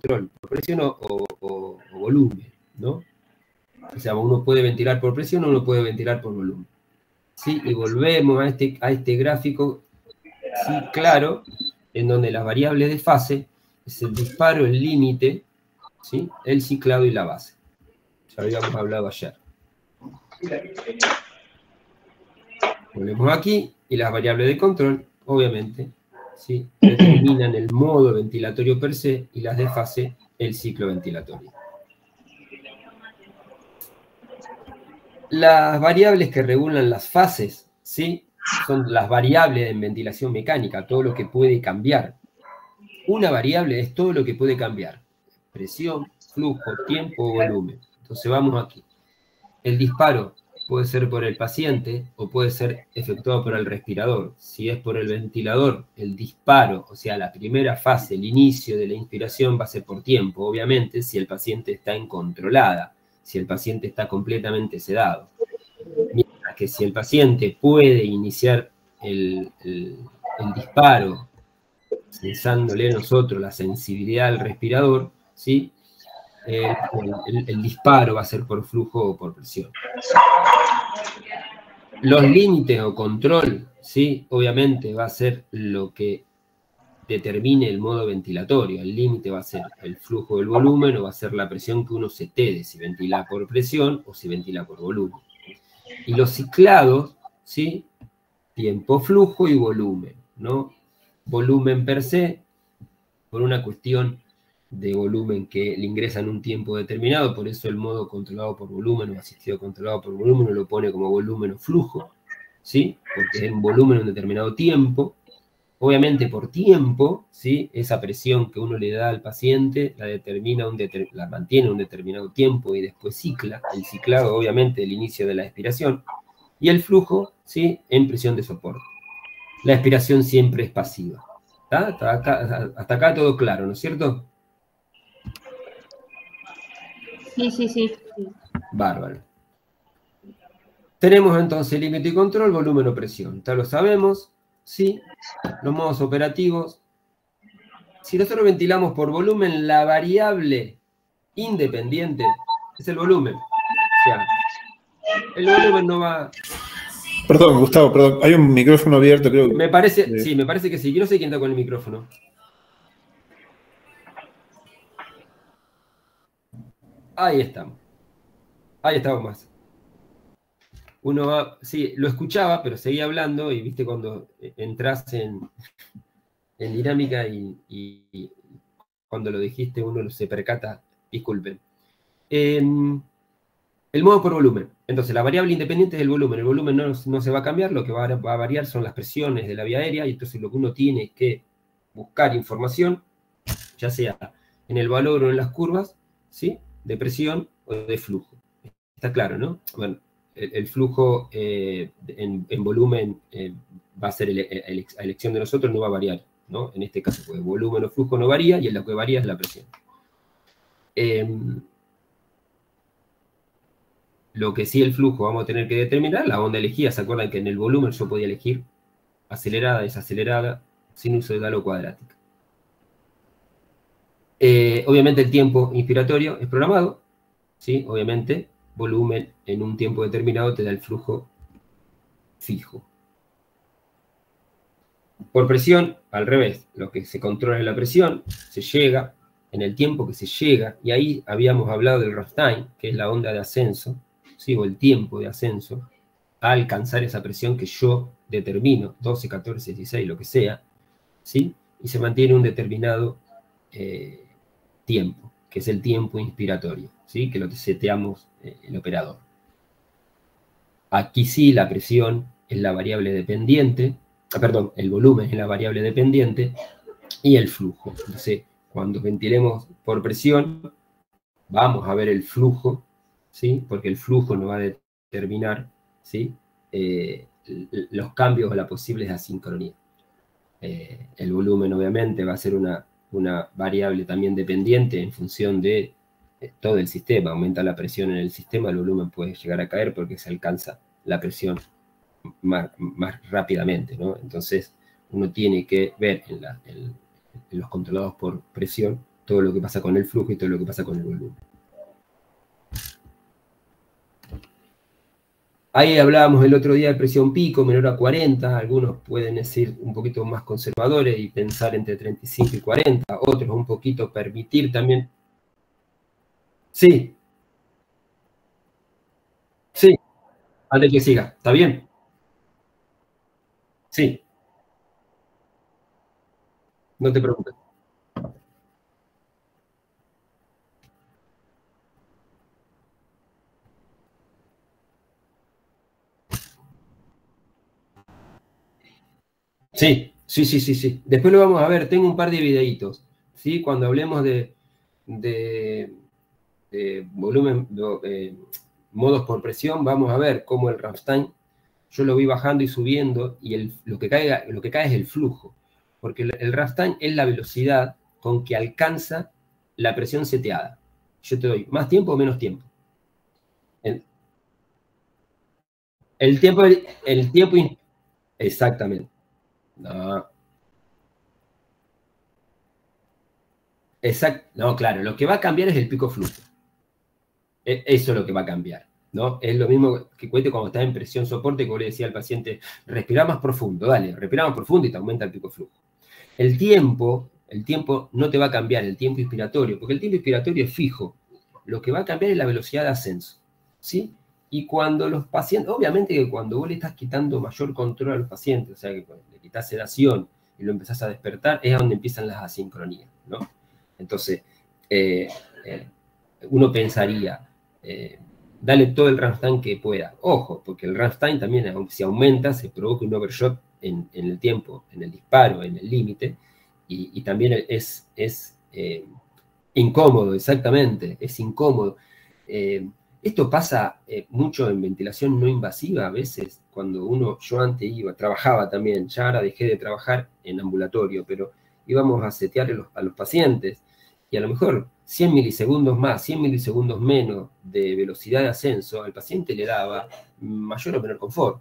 control, por presión o volumen, ¿no? O sea, uno puede ventilar por presión o uno puede ventilar por volumen. ¿Sí? Y volvemos a este gráfico, ¿sí? Claro, en donde las variables de fase es el disparo, el límite, ¿sí? El ciclado y la base. Ya habíamos hablado ayer. Volvemos aquí y las variables de control, obviamente, ¿sí? Determinan el modo ventilatorio per se y las de fase el ciclo ventilatorio. Las variables que regulan las fases, ¿sí? Son las variables en ventilación mecánica, todo lo que puede cambiar. Una variable es todo lo que puede cambiar. Presión, flujo, tiempo, volumen. Entonces vamos aquí. El disparo puede ser por el paciente o puede ser efectuado por el respirador. Si es por el ventilador, el disparo, o sea, la primera fase, el inicio de la inspiración va a ser por tiempo, obviamente, si el paciente está incontrolada, si el paciente está completamente sedado. Mientras que si el paciente puede iniciar el disparo, sensándole nosotros la sensibilidad al respirador, ¿sí? El disparo va a ser por flujo o por presión. Los límites o control, ¿sí? Obviamente va a ser lo que determine el modo ventilatorio. El límite va a ser el flujo del volumen o va a ser la presión que uno se tede, si ventila por presión o si ventila por volumen. Y los ciclados, ¿sí? Tiempo, flujo y volumen, ¿no? Volumen per se, por una cuestión de volumen que le ingresa en un tiempo determinado, por eso el modo controlado por volumen o asistido controlado por volumen lo pone como volumen o flujo, ¿sí? Porque es en volumen en un determinado tiempo. Obviamente por tiempo, ¿sí? Esa presión que uno le da al paciente la mantiene un determinado tiempo y después cicla. El ciclado, obviamente, el inicio de la expiración. Y el flujo, ¿sí? En presión de soporte. La expiración siempre es pasiva. Hasta acá todo claro, ¿no es cierto? Sí. Bárbaro. Tenemos entonces límite y control, volumen o presión. Ya lo sabemos, ¿sí? Los modos operativos. Si nosotros ventilamos por volumen, la variable independiente es el volumen. O sea, el volumen no va... Perdón, Gustavo, perdón. Hay un micrófono abierto, creo. Me parece, sí, me parece que sí. Yo no sé quién está con el micrófono. Ahí estamos. Ahí estamos más. Uno va, sí, lo escuchaba, pero seguía hablando y viste cuando entras en dinámica y cuando lo dijiste uno se percata, disculpen. El modo por volumen. Entonces, la variable independiente es el volumen. El volumen no se va a cambiar, lo que va a variar son las presiones de la vía aérea, y entonces lo que uno tiene que buscar información, ya sea en el valor o en las curvas, ¿sí? De presión o de flujo. Está claro, ¿no? Bueno, el flujo en volumen va a ser a elección de nosotros, no va a variar, ¿no? En este caso, pues volumen o flujo no varía, y en lo que varía es la presión. Lo que sí el flujo vamos a tener que determinar, la onda elegida, ¿se acuerdan que en el volumen yo podía elegir acelerada, desacelerada, sinusoidal o cuadrática? Obviamente el tiempo inspiratorio es programado, ¿sí? Obviamente, volumen en un tiempo determinado te da el flujo fijo. Por presión, al revés, lo que se controla es la presión, se llega en el tiempo que se llega, y ahí habíamos hablado del Rammstein, que es la onda de ascenso, ¿sí? O el tiempo de ascenso, a alcanzar esa presión que yo determino, 12, 14, 16, lo que sea, ¿sí? Y se mantiene un determinado tiempo, que es el tiempo inspiratorio, ¿sí? Que lo seteamos el operador. Aquí sí la presión es la variable dependiente, perdón, el volumen es la variable dependiente y el flujo. Entonces, cuando ventilemos por presión, vamos a ver el flujo, ¿sí? Porque el flujo nos va a determinar, ¿sí? Los cambios o las posibles asincronía. El volumen, obviamente, va a ser una variable también dependiente en función de todo el sistema. Aumenta la presión en el sistema, el volumen puede llegar a caer porque se alcanza la presión más rápidamente, ¿no? Entonces, uno tiene que ver en los controlados por presión todo lo que pasa con el flujo y todo lo que pasa con el volumen. Ahí hablábamos el otro día de presión pico, menor a 40, algunos pueden decir un poquito más conservadores y pensar entre 35 y 40, otros un poquito permitir también. Sí, sí, antes que siga, ¿está bien? Sí, no te preocupes. Sí, sí, sí, sí, sí. Después lo vamos a ver, tengo un par de videitos, ¿sí? Cuando hablemos de volumen, modos por presión, vamos a ver cómo el Rammstein, yo lo vi bajando y subiendo, y lo que cae es el flujo, porque el Rammstein es la velocidad con que alcanza la presión seteada. Yo te doy más tiempo o menos tiempo. El, el tiempo, exactamente. No, no, claro, lo que va a cambiar es el pico flujo. Eso es lo que va a cambiar, ¿no? Es lo mismo que cuente cuando estás en presión soporte, como le decía al paciente, respira más profundo, dale, respira más profundo y te aumenta el pico flujo. El tiempo no te va a cambiar, el tiempo inspiratorio, porque el tiempo inspiratorio es fijo. Lo que va a cambiar es la velocidad de ascenso, ¿sí? Y cuando los pacientes, obviamente que cuando vos le estás quitando mayor control a los pacientes, o sea, que cuando le quitas sedación y lo empezás a despertar, es donde empiezan las asincronías, ¿no? Entonces, uno pensaría, dale todo el Rammstein que pueda. Ojo, porque el Rammstein también, aunque se aumenta, se provoca un overshot en el tiempo, en el disparo, en el límite, y también es incómodo, exactamente, es incómodo. Esto pasa mucho en ventilación no invasiva a veces, cuando yo antes trabajaba también, ya ahora dejé de trabajar en ambulatorio, pero íbamos a setear a los pacientes, y a lo mejor 100 milisegundos más, 100 milisegundos menos de velocidad de ascenso, al paciente le daba mayor o menor confort.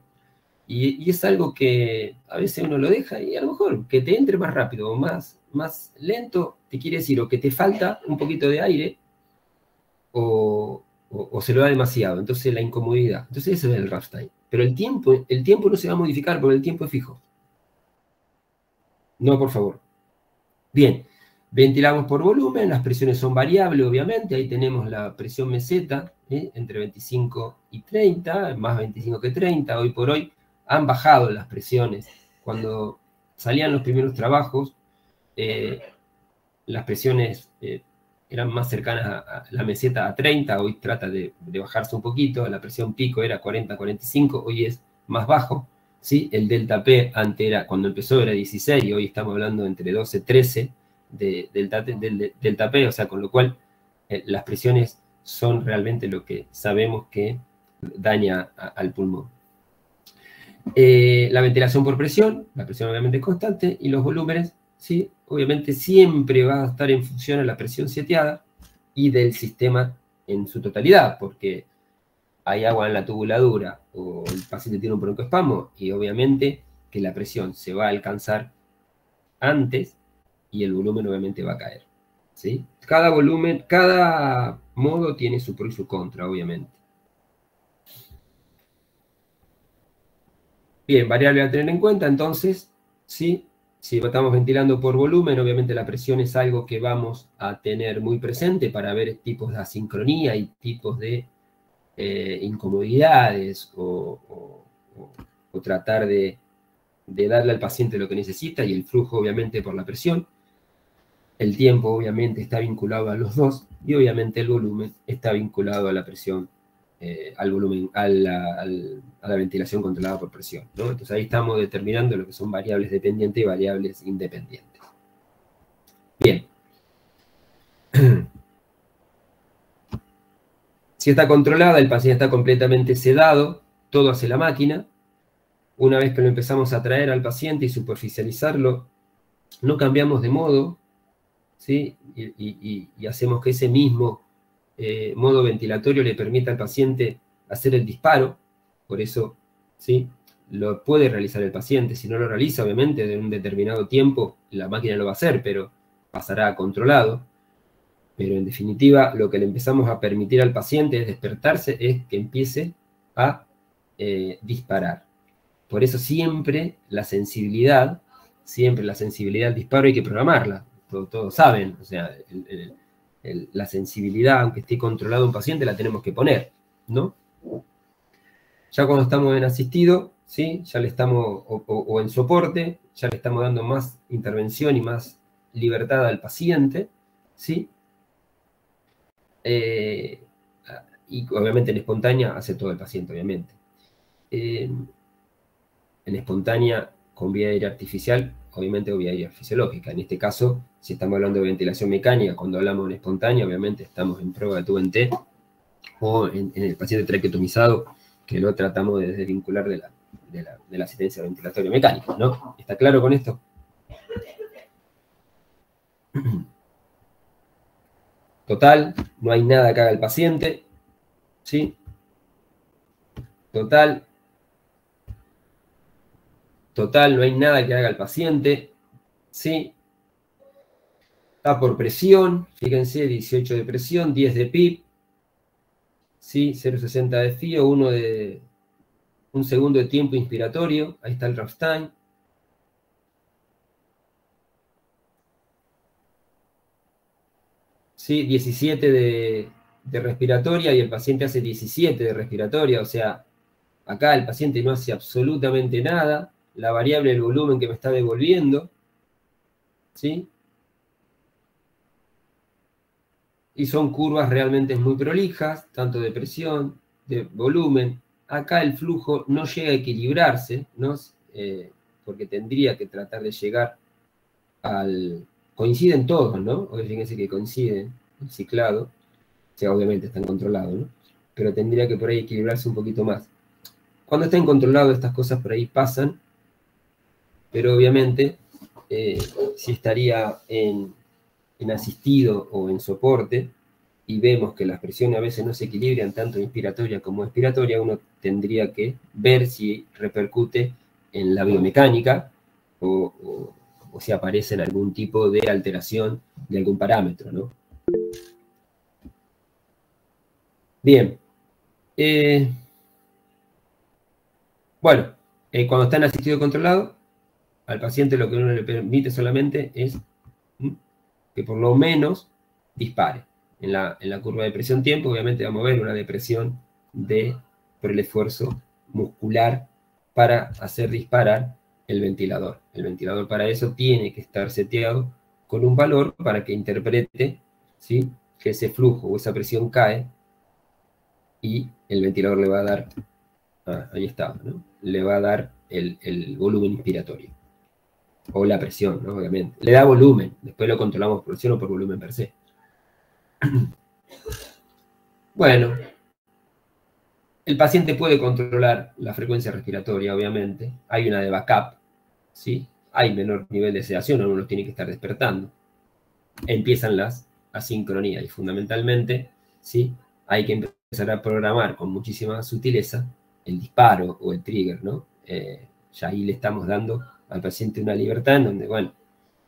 Y es algo que a veces uno lo deja y a lo mejor que te entre más rápido o más lento, te quiere decir o que te falta un poquito de aire o se lo da demasiado. Entonces la incomodidad. Entonces ese es el Rammstein. Pero el tiempo no se va a modificar porque el tiempo es fijo. No, por favor. Bien, ventilamos por volumen, las presiones son variables, obviamente. Ahí tenemos la presión meseta, entre 25 y 30, más 25 que 30. Hoy por hoy han bajado las presiones. Cuando salían los primeros trabajos, las presiones eran más cercanas a la meseta a 30, hoy trata de bajarse un poquito, la presión pico era 40-45, hoy es más bajo, ¿sí? El delta P cuando empezó era 16 y hoy estamos hablando entre 12-13 del delta P, o sea, con lo cual las presiones son realmente lo que sabemos que daña al pulmón. La ventilación por presión, la presión obviamente es constante, y los volúmenes, ¿sí? Obviamente siempre va a estar en función a la presión seteada y del sistema en su totalidad, porque hay agua en la tubuladura o el paciente tiene un broncoespasmo y obviamente que la presión se va a alcanzar antes y el volumen obviamente va a caer, ¿sí? Cada modo tiene su pro y su contra, obviamente. Bien, variable a tener en cuenta, entonces, ¿sí? Si estamos ventilando por volumen, obviamente la presión es algo que vamos a tener muy presente para ver tipos de asincronía y tipos de incomodidades o tratar de darle al paciente lo que necesita, y el flujo obviamente por la presión. El tiempo obviamente está vinculado a los dos y obviamente el volumen está vinculado a la presión, al volumen, a la ventilación controlada por presión, ¿no? Entonces ahí estamos determinando lo que son variables dependientes y variables independientes. Bien. Si está controlada, el paciente está completamente sedado, todo hace la máquina. Una vez que lo empezamos a traer al paciente y superficializarlo, no cambiamos de modo, ¿sí? Y hacemos que ese mismo modo ventilatorio le permita al paciente hacer el disparo. Por eso, ¿sí? Lo puede realizar el paciente. Si no lo realiza, obviamente, de un determinado tiempo, la máquina lo va a hacer, pero pasará controlado. Pero en definitiva, lo que le empezamos a permitir al paciente es despertarse, es que empiece a disparar. Por eso siempre la sensibilidad al disparo hay que programarla. Todos saben, o sea, la sensibilidad, aunque esté controlado un paciente, la tenemos que poner, ¿no? Ya cuando estamos en asistido, ¿sí? Ya le estamos, o en soporte, ya le estamos dando más intervención y más libertad al paciente, ¿sí? Y obviamente en espontánea hace todo el paciente, obviamente. En espontánea, con vía aérea artificial, obviamente o vía aérea fisiológica. En este caso, si estamos hablando de ventilación mecánica, cuando hablamos en espontánea, obviamente estamos en prueba de tubo en T, o en el paciente traqueotomizado, que lo tratamos de desvincular de la asistencia ventilatoria mecánica, ¿no? ¿Está claro con esto? Total, no hay nada que haga el paciente, ¿sí? Total, no hay nada que haga el paciente, ¿sí? Está por presión, fíjense, 18 de presión, 10 de PIB, ¿sí? 0,60 de FIO, 1 segundo de tiempo inspiratorio, ahí está el Rammstein. ¿Sí? 17 de respiratoria y el paciente hace 17 de respiratoria, o sea, acá el paciente no hace absolutamente nada, la variable del volumen que me está devolviendo, ¿sí? Y son curvas realmente muy prolijas, tanto de presión, de volumen. Acá el flujo no llega a equilibrarse, ¿no? Porque tendría que tratar de llegar al... Coinciden todos, ¿no? Fíjense que coinciden, el ciclado, o sea, obviamente están controlados, ¿no? Pero tendría que por ahí equilibrarse un poquito más. Cuando estén controlados estas cosas por ahí pasan, pero obviamente si estaría en asistido o en soporte, y vemos que las presiones a veces no se equilibran tanto inspiratoria como expiratoria, uno tendría que ver si repercute en la biomecánica o si aparece en algún tipo de alteración de algún parámetro, ¿no? Bien. Bueno, cuando está en asistido controlado, al paciente lo que uno le permite solamente es que por lo menos dispare. En la curva de presión-tiempo, obviamente vamos a ver una depresión por el esfuerzo muscular para hacer disparar el ventilador. El ventilador para eso tiene que estar seteado con un valor para que interprete, ¿sí?, que ese flujo o esa presión cae y el ventilador le va a dar, ahí está, ¿no?, le va a dar el volumen inspiratorio. O la presión, ¿no?, obviamente. Le da volumen, después lo controlamos por presión o por volumen per se. Bueno, el paciente puede controlar la frecuencia respiratoria, obviamente. Hay una de backup, ¿sí? Hay menor nivel de sedación, uno los tiene que estar despertando. Empiezan las asincronías y fundamentalmente, ¿sí?, hay que empezar a programar con muchísima sutileza el disparo o el trigger, ¿no? Ya ahí le estamos dando al paciente una libertad en donde, bueno,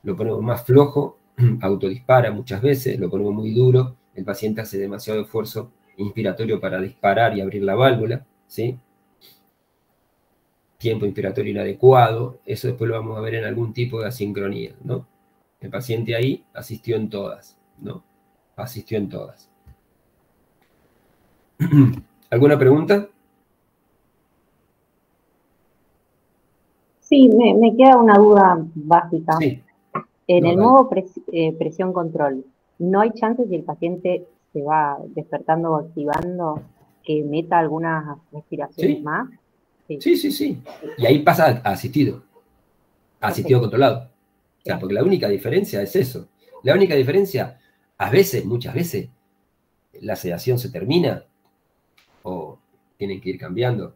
lo ponemos más flojo, autodispara muchas veces, lo ponemos muy duro, el paciente hace demasiado esfuerzo inspiratorio para disparar y abrir la válvula, ¿sí? Tiempo inspiratorio inadecuado, eso después lo vamos a ver en algún tipo de asincronía, ¿no? El paciente ahí asistió en todas, ¿no? Asistió en todas. ¿Alguna pregunta? Sí, me queda una duda básica. Sí. En No, el dale. modo presión control, ¿no hay chances si el paciente se va despertando o activando que meta algunas respiraciones ¿Sí? más? Sí. Y ahí pasa a asistido controlado. O sea, porque la única diferencia es eso. La única diferencia, a veces, muchas veces, la sedación se termina o tienen que ir cambiando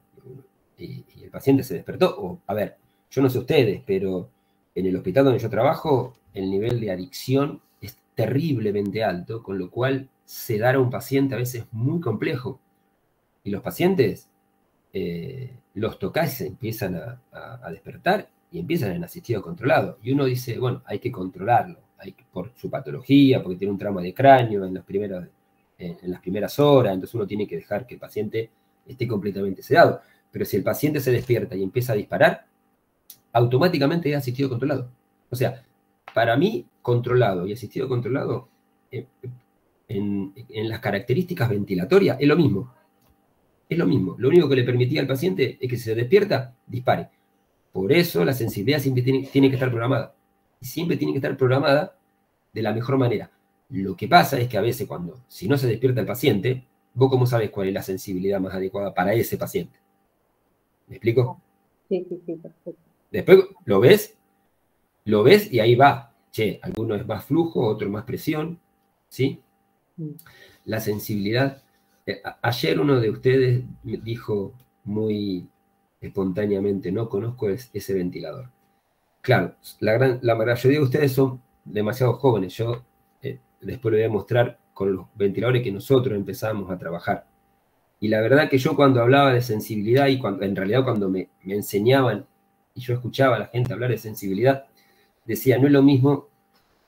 y el paciente se despertó. O, a ver, yo no sé ustedes, pero en el hospital donde yo trabajo, el nivel de adicción es terriblemente alto, con lo cual sedar a un paciente a veces es muy complejo. Y los pacientes los tocás y se empiezan a despertar y empiezan en asistido controlado. Y uno dice, bueno, hay que controlarlo, por su patología, porque tiene un trauma de cráneo en las primeras horas, entonces uno tiene que dejar que el paciente esté completamente sedado. Pero si el paciente se despierta y empieza a disparar, automáticamente es asistido controlado. O sea, para mí, controlado y asistido controlado, en las características ventilatorias, es lo mismo. Es lo mismo. Lo único que le permitía al paciente es que si se despierta, dispare. Por eso la sensibilidad siempre tiene que estar programada. Y siempre tiene que estar programada de la mejor manera. Lo que pasa es que a veces si no se despierta el paciente, ¿vos cómo sabes cuál es la sensibilidad más adecuada para ese paciente? ¿Me explico? Sí, perfecto. Después lo ves y ahí va. Che, alguno es más flujo, otro más presión, ¿sí? La sensibilidad. Ayer uno de ustedes me dijo muy espontáneamente, no conozco ese ventilador. Claro, la mayoría de ustedes son demasiado jóvenes. Yo después lo voy a mostrar con los ventiladores que nosotros empezamos a trabajar. Y la verdad que yo cuando hablaba de sensibilidad y en realidad cuando me enseñaban y yo escuchaba a la gente hablar de sensibilidad, decía, no es lo mismo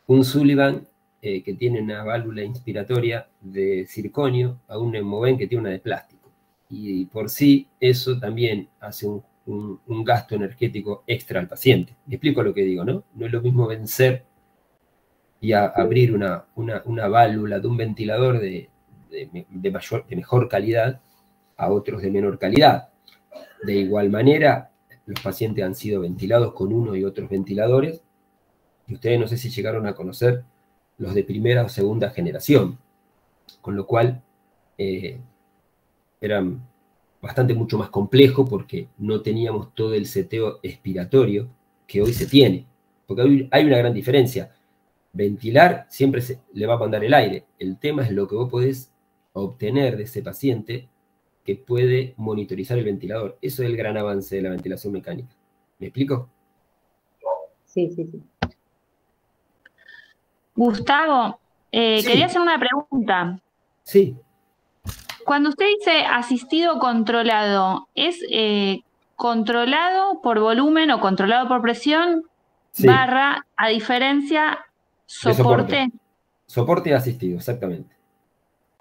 un Sullivan que tiene una válvula inspiratoria de circonio a un Neumoven que tiene una de plástico. Y por sí eso también hace un gasto energético extra al paciente. Me explico lo que digo, ¿no? No es lo mismo vencer y abrir una válvula de un ventilador de mejor calidad a otros de menor calidad. De igual manera, los pacientes han sido ventilados con uno y otros ventiladores, y ustedes no sé si llegaron a conocer los de primera o segunda generación, con lo cual eran bastante mucho más complejos porque no teníamos todo el seteo expiratorio que hoy se tiene, porque hoy hay una gran diferencia. Ventilar siempre le va a mandar el aire. El tema es lo que vos podés obtener de ese paciente que puede monitorizar el ventilador. Eso es el gran avance de la ventilación mecánica. ¿Me explico? Sí. Gustavo, Sí. Quería hacer una pregunta. Sí. Cuando usted dice asistido controlado, ¿es controlado por volumen o controlado por presión? Sí. Barra, a diferencia, soporte. Soporte asistido, exactamente.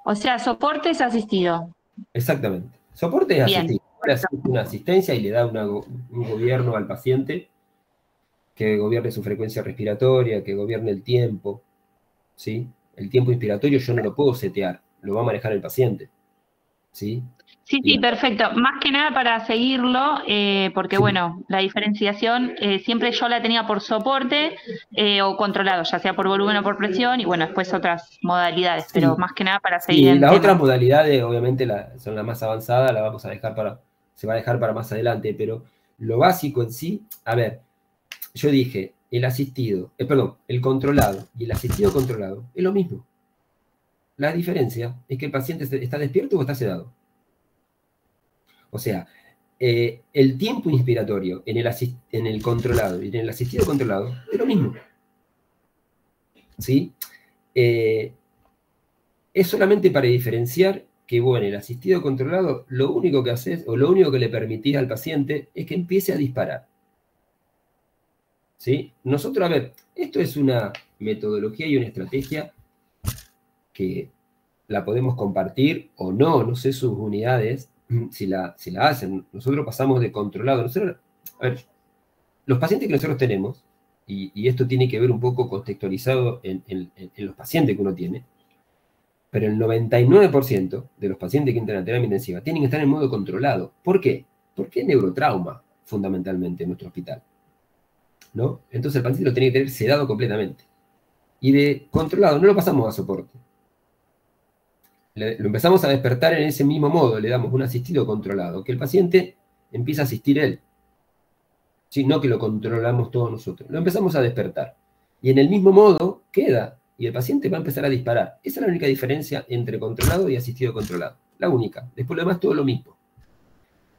O sea, soporte es asistido. Exactamente. Soporte es Bien. asistido. Le hace una asistencia y le da un gobierno al paciente que gobierne su frecuencia respiratoria, que gobierne el tiempo, ¿sí? El tiempo inspiratorio yo no lo puedo setear, lo va a manejar el paciente, ¿sí? Sí, perfecto. Más que nada para seguirlo, porque Sí. bueno, la diferenciación siempre yo la tenía por soporte o controlado, ya sea por volumen o por presión, y bueno, después otras modalidades, Sí. pero más que nada para seguir en las tema. otras modalidades, obviamente, son las más avanzadas, se va a dejar para más adelante, pero lo básico en sí, a ver, yo dije, el controlado y el asistido controlado es lo mismo. La diferencia es que el paciente está despierto o está sedado. O sea, el tiempo inspiratorio en el controlado y en el asistido controlado es lo mismo. ¿Sí? Es solamente para diferenciar que, bueno, el asistido controlado, lo único que haces, o lo único que le permitís al paciente, es que empiece a disparar. ¿Sí? Nosotros, a ver, esto es una metodología y una estrategia que la podemos compartir o no sé sus unidades, si la hacen. Nosotros pasamos de controlado. A ver, los pacientes que nosotros tenemos, y esto tiene que ver un poco contextualizado en los pacientes que uno tiene, pero el 99% de los pacientes que entran a terapia intensiva tienen que estar en modo controlado. ¿Por qué? Porque es neurotrauma, fundamentalmente, en nuestro hospital, ¿no? Entonces el paciente lo tiene que tener sedado completamente. Y de controlado no lo pasamos a soporte. Lo empezamos a despertar en ese mismo modo, le damos un asistido controlado, que el paciente empieza a asistir él. ¿Sí? No que lo controlamos todos nosotros. Lo empezamos a despertar. Y en el mismo modo queda, y el paciente va a empezar a disparar. Esa es la única diferencia entre controlado y asistido controlado. La única. Después lo demás todo lo mismo.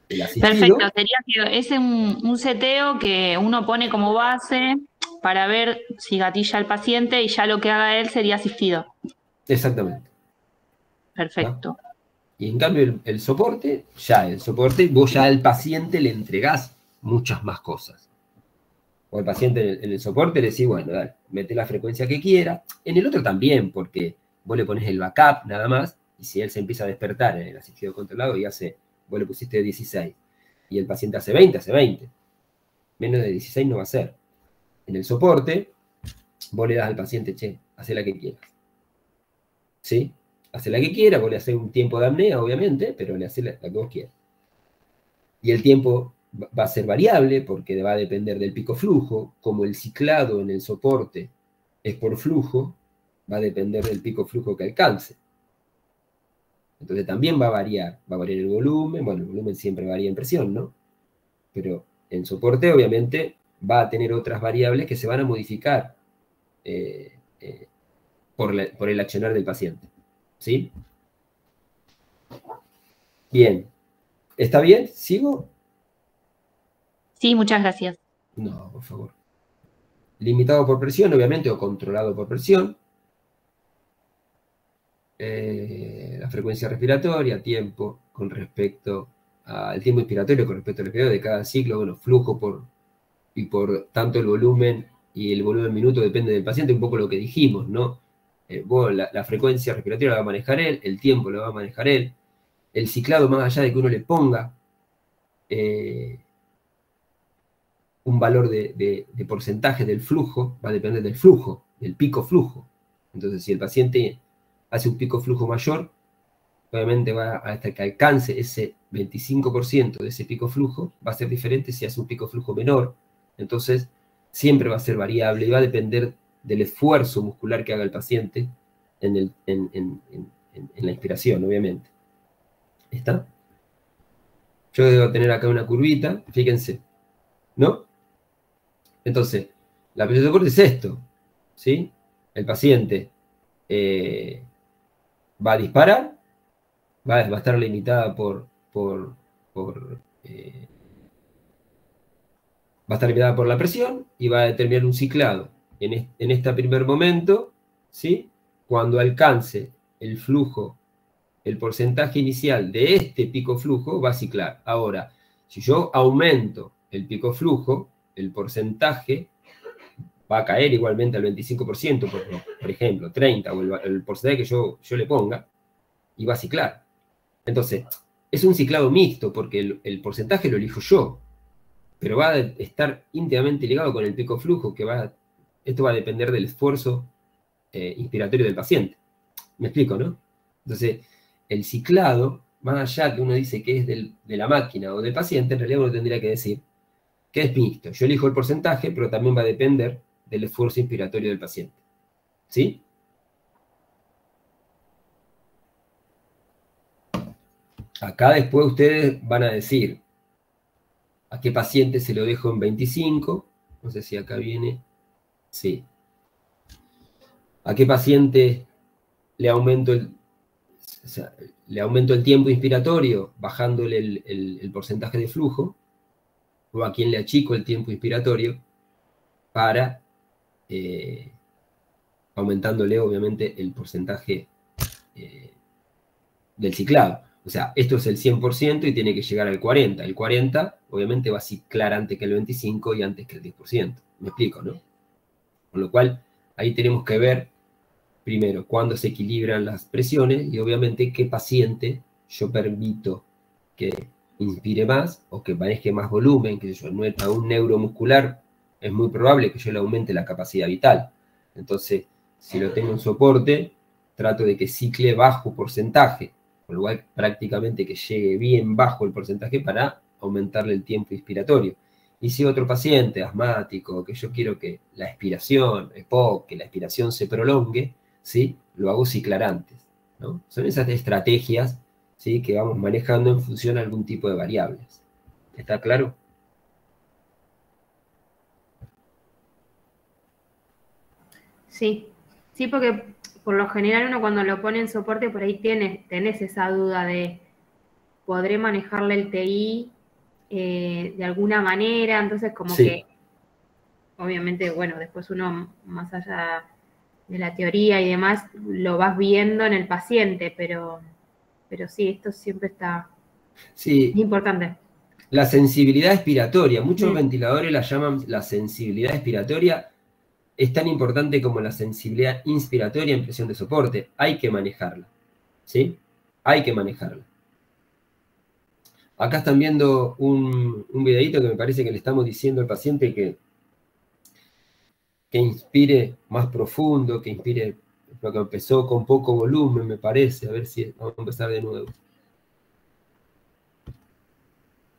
El asistido, perfecto, sería que es un seteo que uno pone como base para ver si gatilla el paciente y ya lo que haga él sería asistido. Exactamente. Perfecto. ¿No? Y en cambio el soporte, vos ya al paciente le entregás muchas más cosas. O el paciente en el soporte le decís, bueno, dale, mete la frecuencia que quiera. En el otro también, porque vos le pones el backup nada más, y si él se empieza a despertar en el asistido controlado y vos le pusiste 16, y el paciente hace 20, hace 20. Menos de 16 no va a ser. En el soporte, vos le das al paciente, che, hace la que quieras. ¿Sí? Hace la que quiera, vos le haces un tiempo de apnea, obviamente, pero le haces la que vos quieras. Y el tiempo va a ser variable porque va a depender del pico flujo, como el ciclado en el soporte es por flujo, va a depender del pico flujo que alcance. Entonces también va a variar el volumen, bueno, el volumen siempre varía en presión, ¿no? Pero en soporte obviamente va a tener otras variables que se van a modificar por el accionar del paciente, ¿sí? Bien. ¿Está bien? ¿Sigo? Sí, muchas gracias. No, por favor. Limitado por presión, obviamente, o controlado por presión. La frecuencia respiratoria, tiempo con respecto al tiempo inspiratorio con respecto al respiratorio de cada ciclo, bueno, flujo y por tanto el volumen y el volumen minuto depende del paciente, un poco lo que dijimos, ¿no? La frecuencia respiratoria la va a manejar él, el tiempo lo va a manejar él, el ciclado, más allá de que uno le ponga un valor de porcentaje del flujo, va a depender del flujo, del pico flujo. Entonces, si el paciente hace un pico flujo mayor, obviamente va hasta que alcance ese 25% de ese pico flujo, va a ser diferente si hace un pico flujo menor. Entonces, siempre va a ser variable y va a depender del esfuerzo muscular que haga el paciente en la inspiración, obviamente. ¿Está? Yo debo tener acá una curvita, fíjense, ¿no? Entonces, la presión de soporte es esto, ¿sí? El paciente va a disparar, va a estar limitada va a estar limitada por la presión y va a determinar un ciclado. En este primer momento, ¿sí? Cuando alcance el flujo, el porcentaje inicial de este pico flujo va a ciclar. Ahora, si yo aumento el pico flujo, el porcentaje va a caer igualmente al 25%, por ejemplo, 30, o el porcentaje que yo le ponga, y va a ciclar. Entonces, es un ciclado mixto, porque el porcentaje lo elijo yo, pero va a estar íntimamente ligado con el pico flujo, esto va a depender del esfuerzo inspiratorio del paciente. ¿Me explico, no? Entonces, el ciclado, más allá que uno dice que es de la máquina o del paciente, en realidad uno tendría que decir que es mixto. Yo elijo el porcentaje, pero también va a depender del esfuerzo inspiratorio del paciente. ¿Sí? Acá después ustedes van a decir a qué paciente se lo dejo en 25. No sé si acá viene. Sí. ¿A qué paciente le aumento el tiempo inspiratorio bajándole el porcentaje de flujo? ¿O a quién le achico el tiempo inspiratorio para aumentándole obviamente el porcentaje del ciclado? O sea, esto es el 100% y tiene que llegar al 40%. El 40% obviamente va a ciclar antes que el 25% y antes que el 10%. ¿Me explico, no? Con lo cual, ahí tenemos que ver primero cuándo se equilibran las presiones y obviamente qué paciente yo permito que inspire más o que maneje más volumen, que yo, a un neuromuscular es muy probable que yo le aumente la capacidad vital. Entonces, si lo tengo en soporte, trato de que cicle bajo porcentaje, con lo cual prácticamente que llegue bien bajo el porcentaje para aumentarle el tiempo inspiratorio. Y si otro paciente asmático, que yo quiero que la expiración, EPOC, que la expiración se prolongue, ¿sí? Lo hago ciclar antes, ¿no? Son esas estrategias, ¿sí? Que vamos manejando en función de algún tipo de variables. ¿Está claro? Sí, sí, porque por lo general uno cuando lo pone en soporte por ahí tenés esa duda de ¿podré manejarle el TI de alguna manera? Entonces como Sí. que obviamente, bueno, después uno más allá de la teoría y demás lo vas viendo en el paciente, pero sí, esto siempre está Sí. importante. La sensibilidad expiratoria. Muchos ventiladores la llaman la sensibilidad expiratoria. Es tan importante como la sensibilidad inspiratoria en presión de soporte. Hay que manejarla. ¿Sí? Hay que manejarla. Acá están viendo un videíto que me parece que le estamos diciendo al paciente que inspire más profundo, que inspire lo que empezó con poco volumen, me parece. A ver si vamos a empezar de nuevo.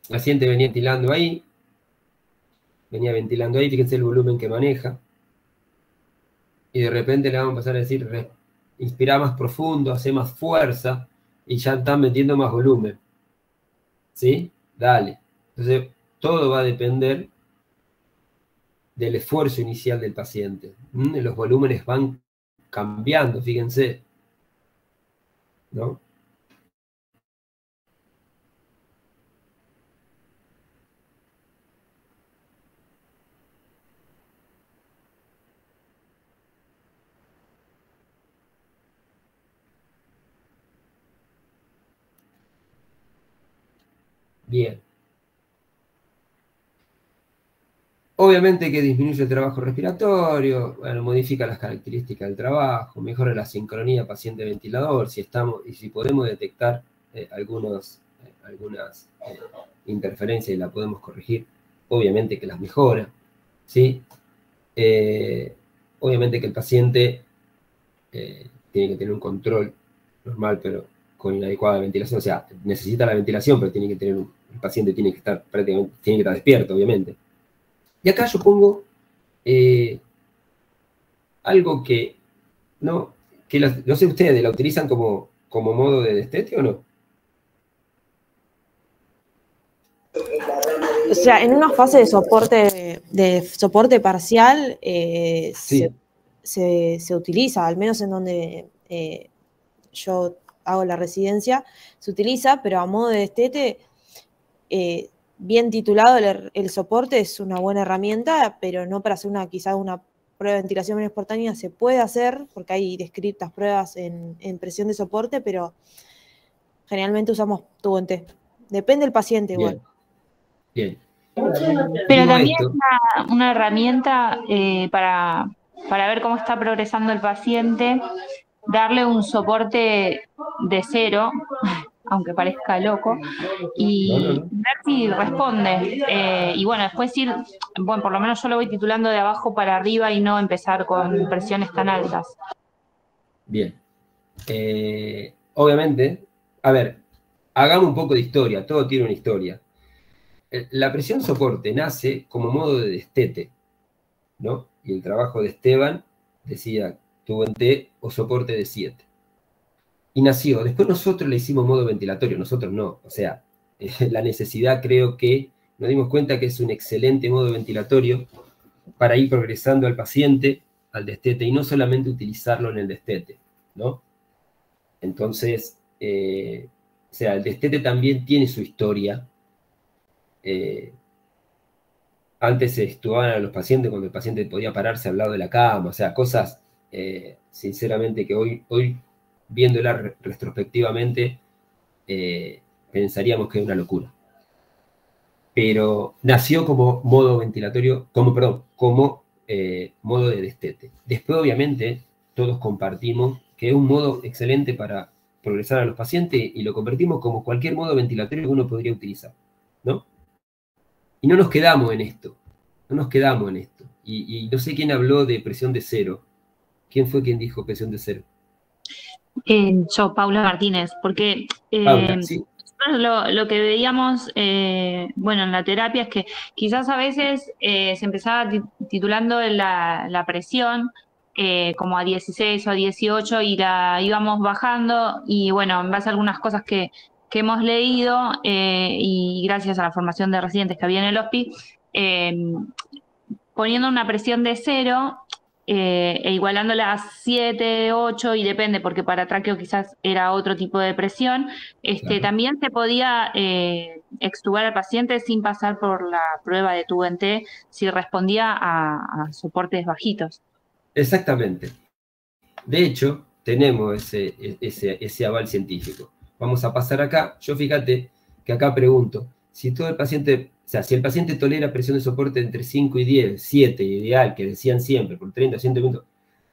El paciente venía ventilando ahí. Fíjense el volumen que maneja. Y de repente le vamos a empezar a decir, inspira más profundo, hace más fuerza, y ya están metiendo más volumen. ¿Sí? Dale. Entonces, todo va a depender del esfuerzo inicial del paciente. Los volúmenes van cambiando, fíjense. ¿No? Bien. Obviamente que disminuye el trabajo respiratorio, bueno, modifica las características del trabajo, mejora la sincronía paciente-ventilador, si podemos detectar algunas interferencias y la podemos corregir, obviamente que las mejora, ¿sí? Obviamente que el paciente tiene que tener un control normal, pero con inadecuada ventilación, o sea, necesita la ventilación, pero el paciente tiene que estar despierto, obviamente. Y acá yo pongo algo que, no sé ustedes, ¿la utilizan como modo de destete o no? O sea, en una fase de soporte parcial Sí. se utiliza, al menos en donde yo hago la residencia, se utiliza, pero a modo de destete, bien titulado el soporte es una buena herramienta, pero no para hacer quizá una prueba de ventilación espontánea se puede hacer, porque hay descritas pruebas en presión de soporte, pero generalmente usamos tubo en T. Depende del paciente igual. Bien. Pero también es una herramienta para ver cómo está progresando el paciente, darle un soporte de 0, aunque parezca loco, y ver si responde. Y bueno, después por lo menos yo lo voy titulando de abajo para arriba y no empezar con presiones tan altas. Bien. Obviamente, a ver, hagamos un poco de historia, todo tiene una historia. La presión soporte nace como modo de destete, ¿no? Y el trabajo de Esteban decía tubo en T o soporte de 7. Y nació. Después nosotros le hicimos modo ventilatorio, nosotros no. O sea, la necesidad creo que nos dimos cuenta que es un excelente modo ventilatorio para ir progresando al paciente al destete y no solamente utilizarlo en el destete, ¿no? Entonces, o sea, el destete también tiene su historia. Antes se estudiaban a los pacientes cuando el paciente podía pararse al lado de la cama, o sea, cosas, sinceramente, que hoy viéndola retrospectivamente, pensaríamos que es una locura. Pero nació como modo ventilatorio, como modo de destete. Después, obviamente, todos compartimos que es un modo excelente para progresar a los pacientes y lo convertimos como cualquier modo ventilatorio que uno podría utilizar, ¿no? Y no nos quedamos en esto, Y no sé quién habló de presión de 0. ¿Quién fue quien dijo presión de 0? Yo, Paula Martínez, porque Paula, sí. Lo que veíamos, bueno, en la terapia es que quizás a veces se empezaba titulando la presión como a 16 o a 18 y la íbamos bajando y bueno, en base a algunas cosas que hemos leído y gracias a la formación de residentes que había en el HOSPI, poniendo una presión de 0 e igualándola a 7, 8 y depende, porque para tráqueo quizás era otro tipo de presión, claro. También se podía extubar al paciente sin pasar por la prueba de tubo en T si respondía a soportes bajitos. Exactamente. De hecho, tenemos ese aval científico. Vamos a pasar acá. Yo fíjate que acá pregunto, si todo el paciente, o sea, si el paciente tolera presión de soporte entre 5 y 10, 7, ideal, que decían siempre, por 30 a 100 minutos,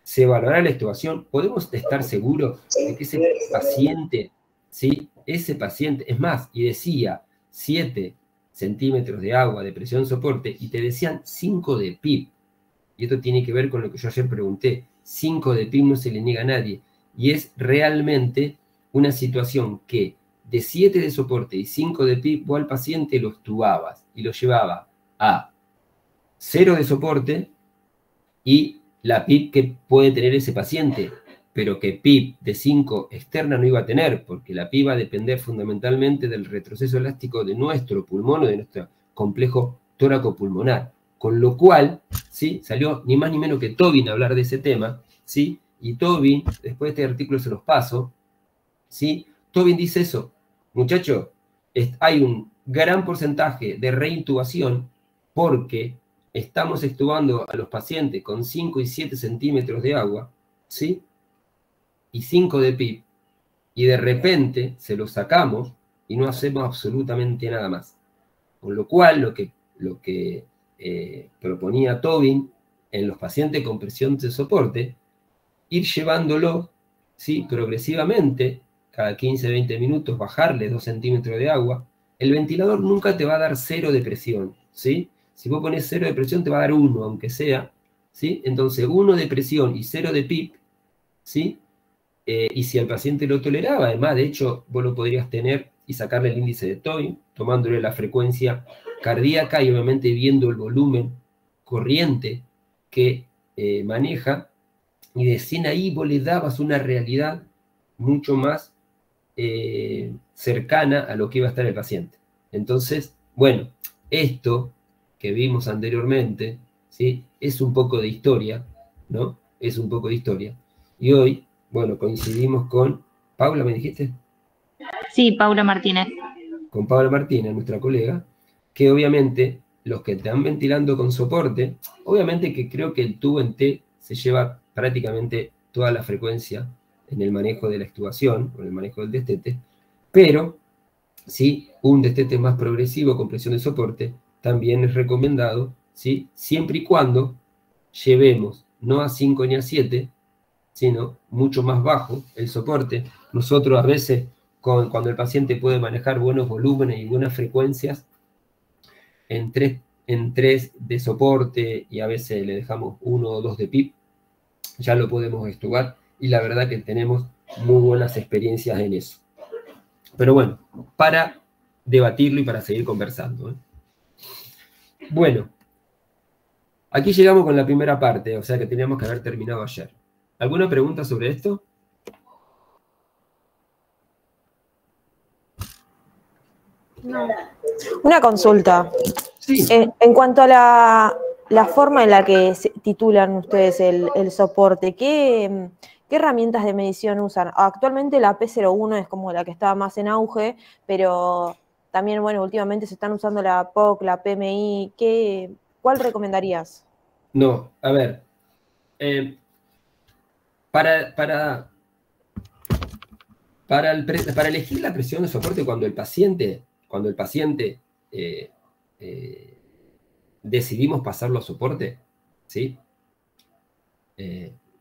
se evaluará la extubación, podemos estar seguros de que ese paciente, ¿sí? Ese paciente, es más, y decía 7 centímetros de agua de presión soporte, y te decían 5 de PIB. Y esto tiene que ver con lo que yo ayer pregunté. 5 de PIB no se le niega a nadie. Y es realmente una situación que de 7 de soporte y 5 de PIB, vos al paciente lo extubabas y lo llevaba a 0 de soporte y la PIB que puede tener ese paciente, pero que PIB de 5 externa no iba a tener, porque la PIB va a depender fundamentalmente del retroceso elástico de nuestro pulmón o de nuestro complejo tóraco-pulmonar. Con lo cual, ¿sí? Salió ni más ni menos que Tobin a hablar de ese tema, ¿sí? Y Tobin, después de este artículo se los paso, ¿sí? Tobin dice eso, muchachos, hay un gran porcentaje de reintubación porque estamos extubando a los pacientes con 5 y 7 centímetros de agua, ¿sí? Y 5 de PIB, y de repente se los sacamos y no hacemos absolutamente nada más. Con lo cual, lo que proponía Tobin en los pacientes con presión de soporte, ir llevándolo, ¿sí? Progresivamente, cada 15-20 minutos, bajarle 2 centímetros de agua. El ventilador nunca te va a dar 0 de presión, ¿sí? Si vos pones 0 de presión, te va a dar 1, aunque sea, ¿sí? Entonces, 1 de presión y 0 de PIB, ¿sí? Y si el paciente lo toleraba, además, de hecho, vos lo podrías tener y sacarle el índice de Tobin, tomándole la frecuencia cardíaca y obviamente viendo el volumen corriente que maneja, y de ahí vos le dabas una realidad mucho más cercana a lo que iba a estar el paciente. Entonces, bueno, esto que vimos anteriormente, ¿sí? Es un poco de historia, ¿no? Es un poco de historia. Y hoy, bueno, coincidimos con Paula, ¿me dijiste? Sí, Paula Martínez. Con Paula Martínez, nuestra colega, que obviamente los que están ventilando con soporte, obviamente que creo que el tubo en T se lleva prácticamente toda la frecuencia en el manejo de la extubación, o en el manejo del destete, pero ¿sí? Un destete más progresivo con presión de soporte también es recomendado, ¿sí? Siempre y cuando llevemos no a 5 ni a 7, sino mucho más bajo el soporte. Nosotros a veces, cuando el paciente puede manejar buenos volúmenes y buenas frecuencias, en 3 de soporte y a veces le dejamos 1 o 2 de PIB, ya lo podemos extubar y la verdad que tenemos muy buenas experiencias en eso. Pero bueno, para debatirlo y para seguir conversando, ¿eh? Bueno, aquí llegamos con la primera parte, o sea que teníamos que haber terminado ayer. ¿Alguna pregunta sobre esto? No. Una consulta. Sí. En cuanto a la forma en la que titulan ustedes el soporte, ¿qué herramientas de medición usan? Actualmente la P01 es como la que está más en auge, pero también, bueno, últimamente se están usando la POC, la PMI. ¿Cuál recomendarías? No, a ver. Para elegir la presión de soporte cuando el paciente decidimos pasarlo a soporte, ¿sí?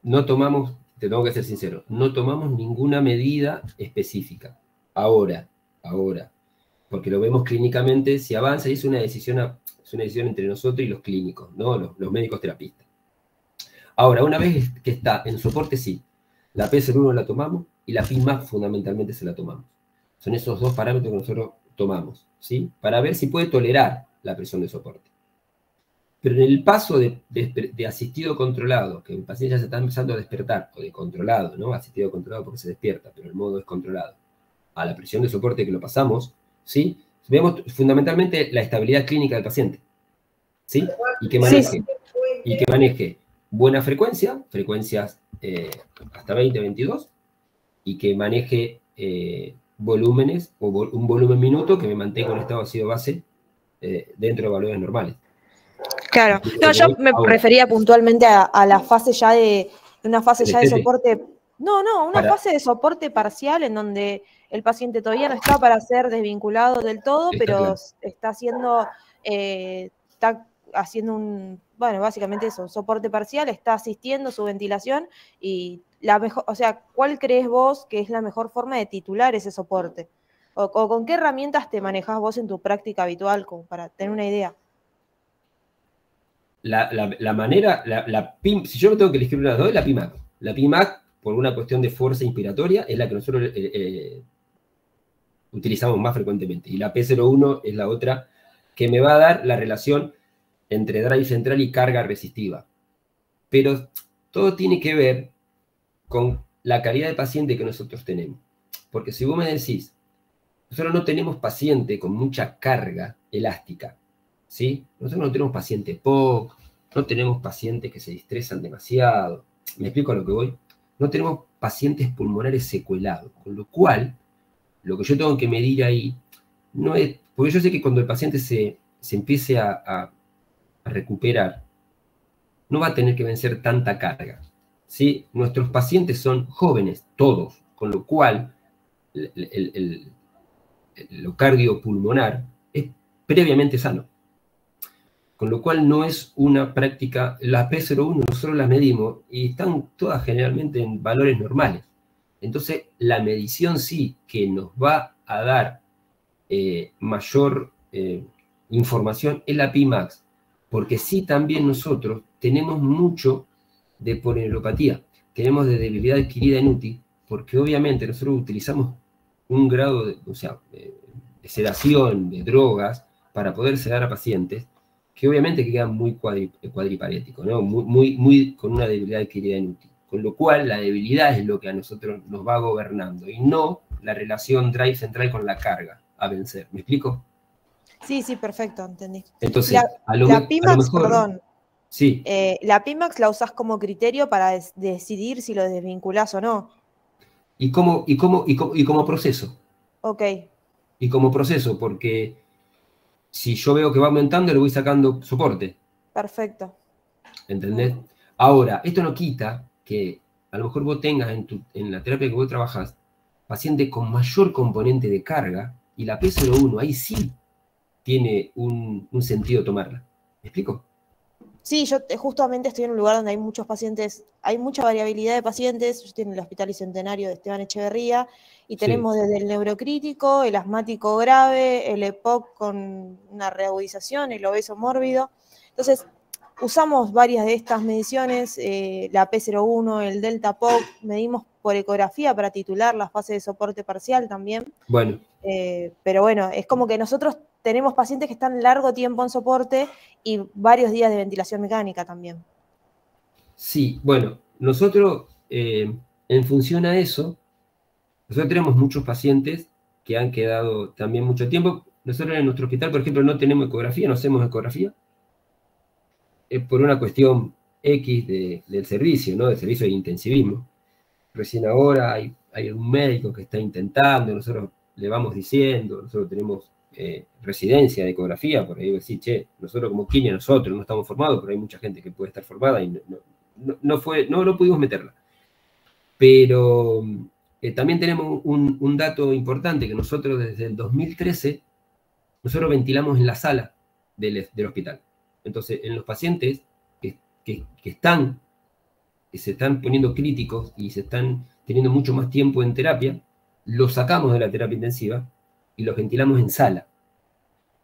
No tomamos, te tengo que ser sincero, no tomamos ninguna medida específica. Ahora, porque lo vemos clínicamente, si avanza y es una decisión entre nosotros y los clínicos, ¿no? Los médicos terapistas. Ahora, una vez que está en soporte, sí, la P01 la tomamos y la PIMAP fundamentalmente se la tomamos. Son esos 2 parámetros que nosotros tomamos, ¿sí? Para ver si puede tolerar la presión de soporte. Pero en el paso de asistido controlado, que el paciente ya se está empezando a despertar, o de controlado, ¿no? Asistido controlado porque se despierta, pero el modo es controlado, a la presión de soporte que lo pasamos, ¿sí? Vemos fundamentalmente la estabilidad clínica del paciente, ¿sí? Y que maneje buena frecuencia, frecuencias hasta 20, 22, y que maneje volúmenes, o un volumen minuto que me mantenga en estado ácido base dentro de valores normales. Claro, no, yo me refería puntualmente a la fase ya de una fase ya de soporte No, una fase de soporte parcial en donde el paciente todavía no está para ser desvinculado del todo, pero claro. está haciendo bueno, básicamente eso, un soporte parcial, está asistiendo su ventilación y la mejor, o sea, ¿cuál crees vos que es la mejor forma de titular ese soporte? ¿O con qué herramientas te manejás vos en tu práctica habitual, como para tener una idea? La manera, si yo no tengo que elegir una de las dos, la PIMAC. La PIMAC, por una cuestión de fuerza inspiratoria, es la que nosotros utilizamos más frecuentemente. Y la P01 es la otra que me va a dar la relación entre drive central y carga resistiva. Pero todo tiene que ver con la calidad de paciente que nosotros tenemos. Porque si vos me decís, nosotros no tenemos paciente con mucha carga elástica, ¿sí? Nosotros no tenemos paciente POC, no tenemos pacientes que se distresan demasiado. ¿Me explico a lo que voy? No tenemos pacientes pulmonares secuelados, con lo cual, lo que yo tengo que medir ahí, no es, porque yo sé que cuando el paciente se empiece a recuperar, no va a tener que vencer tanta carga, ¿sí? Nuestros pacientes son jóvenes, todos, con lo cual, lo cardiopulmonar es previamente sano. Con lo cual no es una práctica, la P01 nosotros las medimos y están todas generalmente en valores normales. Entonces la medición sí que nos va a dar mayor información es la P-Max, porque sí también nosotros tenemos mucho de polineuropatía, tenemos de debilidad adquirida en UTI, porque obviamente nosotros utilizamos un grado de sedación, de drogas, para poder sedar a pacientes, que obviamente quedan muy cuadriparéticos, ¿no? Muy con una debilidad adquirida en UTI. Con lo cual, la debilidad es lo que a nosotros nos va gobernando, y no la relación drive central con la carga a vencer. ¿Me explico? Sí, perfecto, entendí. Entonces, la PIMAX, perdón. Sí. La PIMAX la usás como criterio para decidir si lo desvinculás o no. Y como proceso. Ok. Y como proceso, porque si yo veo que va aumentando, le voy sacando soporte. Perfecto. ¿Entendés? Ahora, esto no quita que a lo mejor vos tengas en la terapia que vos trabajás paciente con mayor componente de carga, y la P01 ahí sí tiene un sentido tomarla. ¿Me explico? Sí, yo justamente estoy en un lugar donde hay muchos pacientes, hay mucha variabilidad de pacientes. Yo estoy en el Hospital Bicentenario de Esteban Echeverría y tenemos desde el neurocrítico, el asmático grave, el EPOC con una reagudización, el obeso mórbido. Entonces, usamos varias de estas mediciones, la P01, el delta POC, medimos por ecografía para titular la fase de soporte parcial también. Bueno. Pero bueno, es como que nosotros tenemos pacientes que están largo tiempo en soporte y varios días de ventilación mecánica también. Sí, bueno, nosotros, en función a eso, nosotros tenemos muchos pacientes que han quedado también mucho tiempo. Nosotros en nuestro hospital, por ejemplo, no tenemos ecografía, no hacemos ecografía. Es por una cuestión X del servicio, ¿no? Del servicio de intensivismo. Recién ahora hay un médico que está intentando, nosotros le vamos diciendo, nosotros tenemos residencia de ecografía, por ahí decir, che, nosotros como quimio, nosotros no estamos formados, pero hay mucha gente que puede estar formada y no pudimos meterla. Pero también tenemos un dato importante, que nosotros desde el 2013, nosotros ventilamos en la sala del hospital. Entonces, en los pacientes que se están poniendo críticos y se están teniendo mucho más tiempo en terapia, los sacamos de la terapia intensiva y los ventilamos en sala.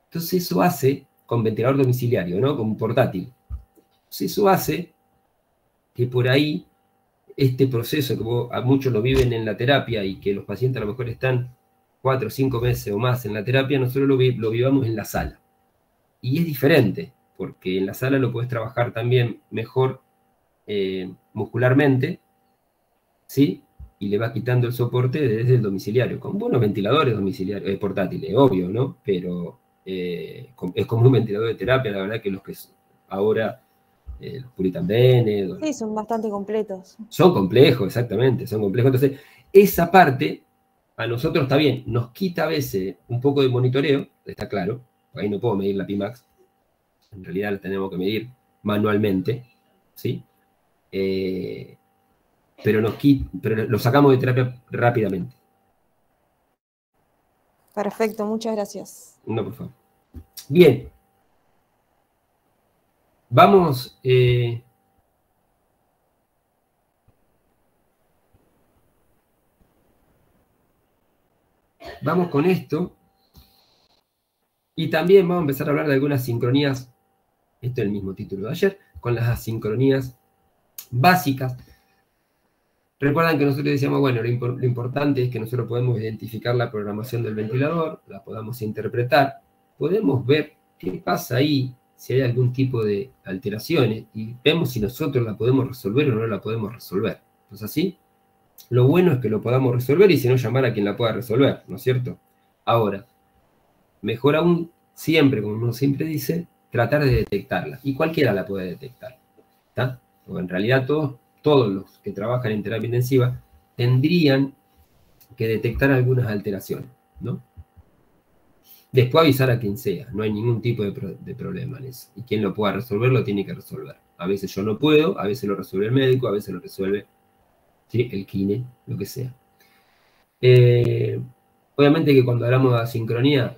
Entonces eso hace, con ventilador domiciliario, ¿no? Con portátil. Entonces eso hace que por ahí este proceso que a muchos lo viven en la terapia y que los pacientes a lo mejor están 4 o 5 meses o más en la terapia, nosotros lo vivamos en la sala. Y es diferente, porque en la sala lo puedes trabajar también mejor muscularmente, ¿sí? Y le va quitando el soporte desde el domiciliario, con buenos ventiladores domiciliarios, portátiles, obvio, ¿no? Pero es como un ventilador de terapia, la verdad que los que ahora, los Puritan Bene... Sí, son bastante completos. Son complejos, exactamente, son complejos. Entonces, esa parte a nosotros está bien, nos quita a veces un poco de monitoreo, está claro, ahí no puedo medir la P-Max, en realidad la tenemos que medir manualmente, ¿sí? pero lo sacamos de terapia rápidamente. Perfecto, muchas gracias. No, por favor. Bien. Vamos... vamos con esto. Y también vamos a empezar a hablar de algunas sincronías. Esto es el mismo título de ayer, con las asincronías básicas. Recuerdan que nosotros decíamos, bueno, lo importante es que nosotros podemos identificar la programación del ventilador, la podamos interpretar, podemos ver qué pasa ahí, si hay algún tipo de alteraciones, y vemos si nosotros la podemos resolver o no la podemos resolver. ¿No es así? Lo bueno es que lo podamos resolver y si no, llamar a quien la pueda resolver, ¿no es cierto? Ahora, mejor aún, siempre, como uno siempre dice, tratar de detectarla. Y cualquiera la puede detectar. ¿Está? Porque en realidad todos los que trabajan en terapia intensiva tendrían que detectar algunas alteraciones, ¿no? Después avisar a quien sea, no hay ningún tipo de problema en eso. Y quien lo pueda resolver, lo tiene que resolver. A veces yo no puedo, a veces lo resuelve el médico, a veces lo resuelve, ¿sí?, el kine, lo que sea. Obviamente que cuando hablamos de asincronía,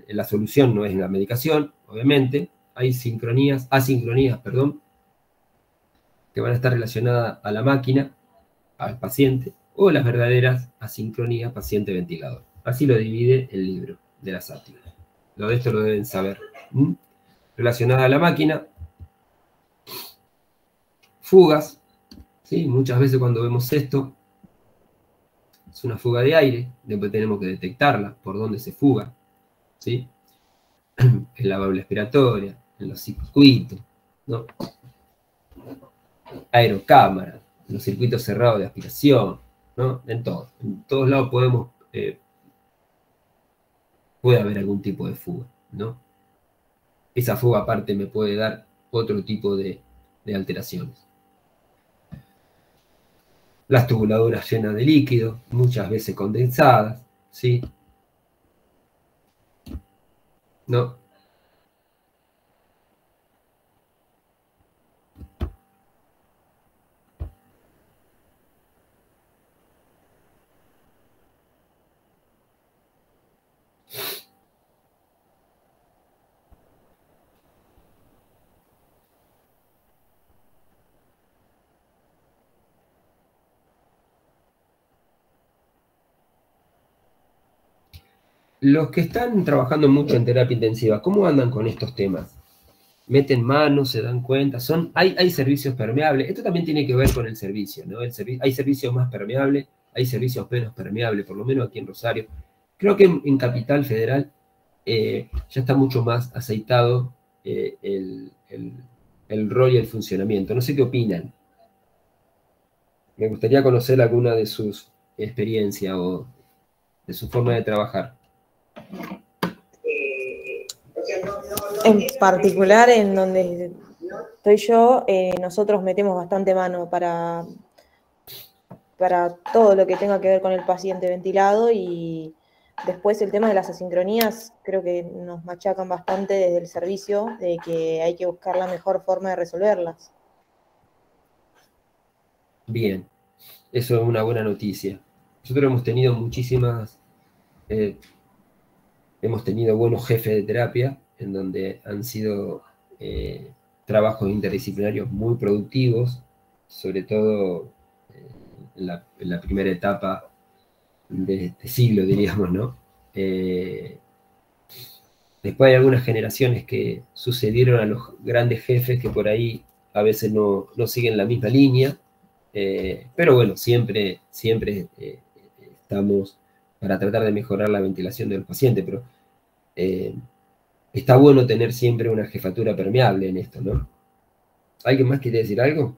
la solución no es la medicación, obviamente. Hay asincronías, que van a estar relacionadas a la máquina, al paciente, o las verdaderas asincronías paciente-ventilador. Así lo divide el libro de la sátira. Lo de esto lo deben saber. Relacionada a la máquina, fugas, ¿sí? Muchas veces cuando vemos esto, es una fuga de aire, después tenemos que detectarla, por dónde se fuga, ¿sí? En la válvula expiratoria, en los circuitos, ¿no? Aerocámara, en los circuitos cerrados de aspiración, ¿no? En todos lados puede haber algún tipo de fuga, ¿no? Esa fuga aparte me puede dar otro tipo de alteraciones. Las tubuladoras llenas de líquido, muchas veces condensadas, ¿sí? ¿No? Los que están trabajando mucho en terapia intensiva, ¿cómo andan con estos temas? ¿Meten manos, se dan cuenta? Hay servicios permeables. Esto también tiene que ver con el servicio, ¿no? Hay servicios más permeables, hay servicios menos permeables, por lo menos aquí en Rosario. Creo que en Capital Federal ya está mucho más aceitado el rol y el funcionamiento. No sé qué opinan. Me gustaría conocer alguna de sus experiencias o de su forma de trabajar. En particular, en donde estoy yo, nosotros metemos bastante mano para todo lo que tenga que ver con el paciente ventilado, y después el tema de las asincronías creo que nos machacan bastante desde el servicio, de que hay que buscar la mejor forma de resolverlas. Bien, eso es una buena noticia. Nosotros hemos tenido hemos tenido buenos jefes de terapia, en donde han sido trabajos interdisciplinarios muy productivos, sobre todo en la primera etapa de este siglo, diríamos, ¿no? Después hay algunas generaciones que sucedieron a los grandes jefes que por ahí a veces no siguen la misma línea, pero bueno, siempre estamos para tratar de mejorar la ventilación de los pacientes, pero está bueno tener siempre una jefatura permeable en esto, ¿no? ¿Alguien más quiere decir algo?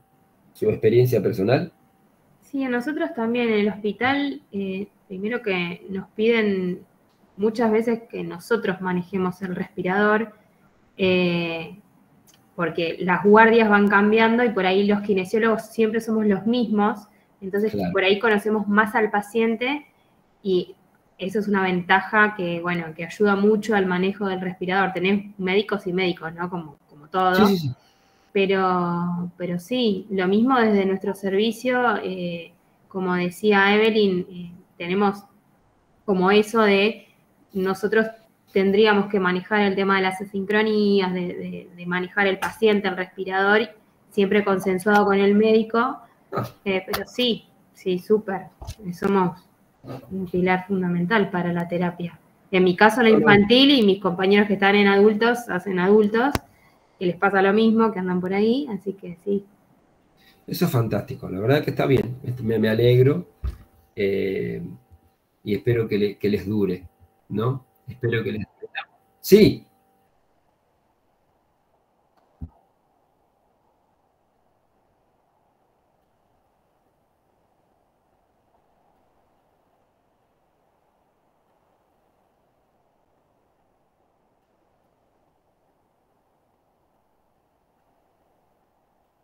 ¿Su experiencia personal? Sí, a nosotros también en el hospital, primero que nos piden muchas veces que nosotros manejemos el respirador, porque las guardias van cambiando y por ahí los kinesiólogos siempre somos los mismos, entonces claro, por ahí conocemos más al paciente y eso es una ventaja que, bueno, que ayuda mucho al manejo del respirador. Tenés médicos y médicos, ¿no? Como todo. Sí. pero sí, lo mismo desde nuestro servicio, como decía Evelyn, tenemos como eso de nosotros tendríamos que manejar el tema de las asincronías, de manejar el paciente, el respirador, siempre consensuado con el médico, pero sí, súper, somos un pilar fundamental para la terapia. En mi caso la infantil y mis compañeros que están en adultos, hacen adultos, que les pasa lo mismo, que andan por ahí, así que sí. Eso es fantástico, la verdad que está bien, me alegro y espero que les dure, ¿no? Espero que les dure. Sí.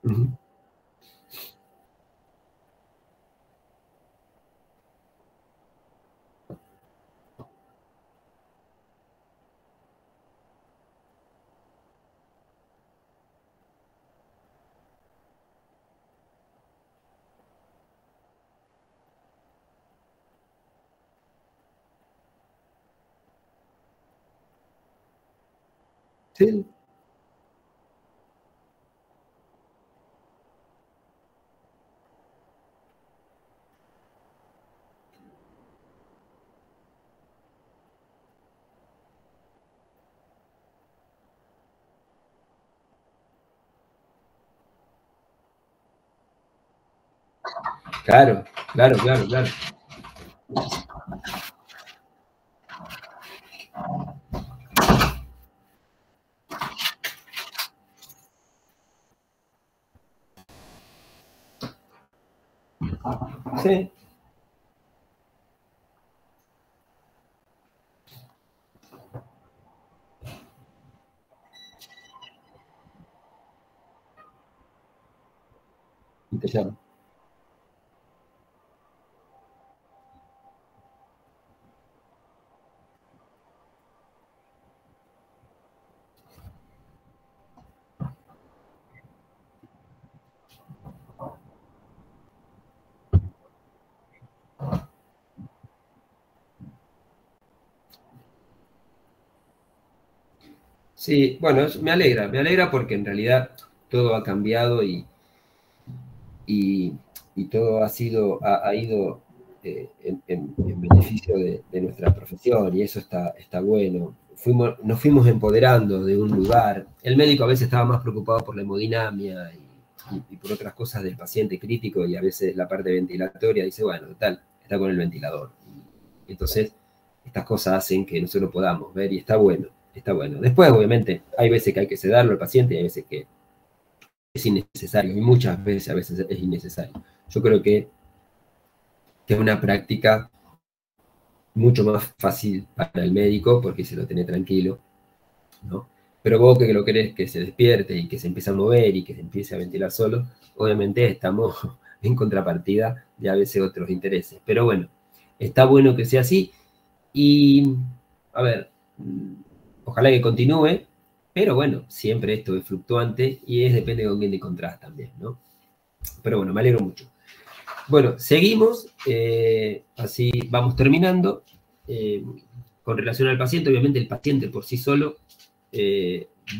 Uh-huh. Sí. Claro. Sí. Y te llamo. Sí, bueno, me alegra porque en realidad todo ha cambiado y todo ha ido en beneficio de nuestra profesión y eso está bueno. Nos fuimos empoderando de un lugar. El médico a veces estaba más preocupado por la hemodinamia y por otras cosas del paciente crítico y a veces la parte ventilatoria dice, bueno, total, está con el ventilador. Y entonces estas cosas hacen que nosotros podamos ver y está bueno. Después, obviamente, hay veces que hay que sedarlo al paciente y hay veces que es innecesario, y muchas veces a veces es innecesario. Yo creo que es una práctica mucho más fácil para el médico porque se lo tiene tranquilo, ¿no? Pero vos que lo querés que se despierte y que se empiece a mover y que se empiece a ventilar solo, obviamente estamos en contrapartida de a veces otros intereses. Pero bueno, está bueno que sea así y, a ver, ojalá que continúe, pero bueno, siempre esto es fluctuante y depende con quién te encontrás también, ¿no? Pero bueno, me alegro mucho. Bueno, seguimos, así vamos terminando. Con relación al paciente, obviamente el paciente por sí solo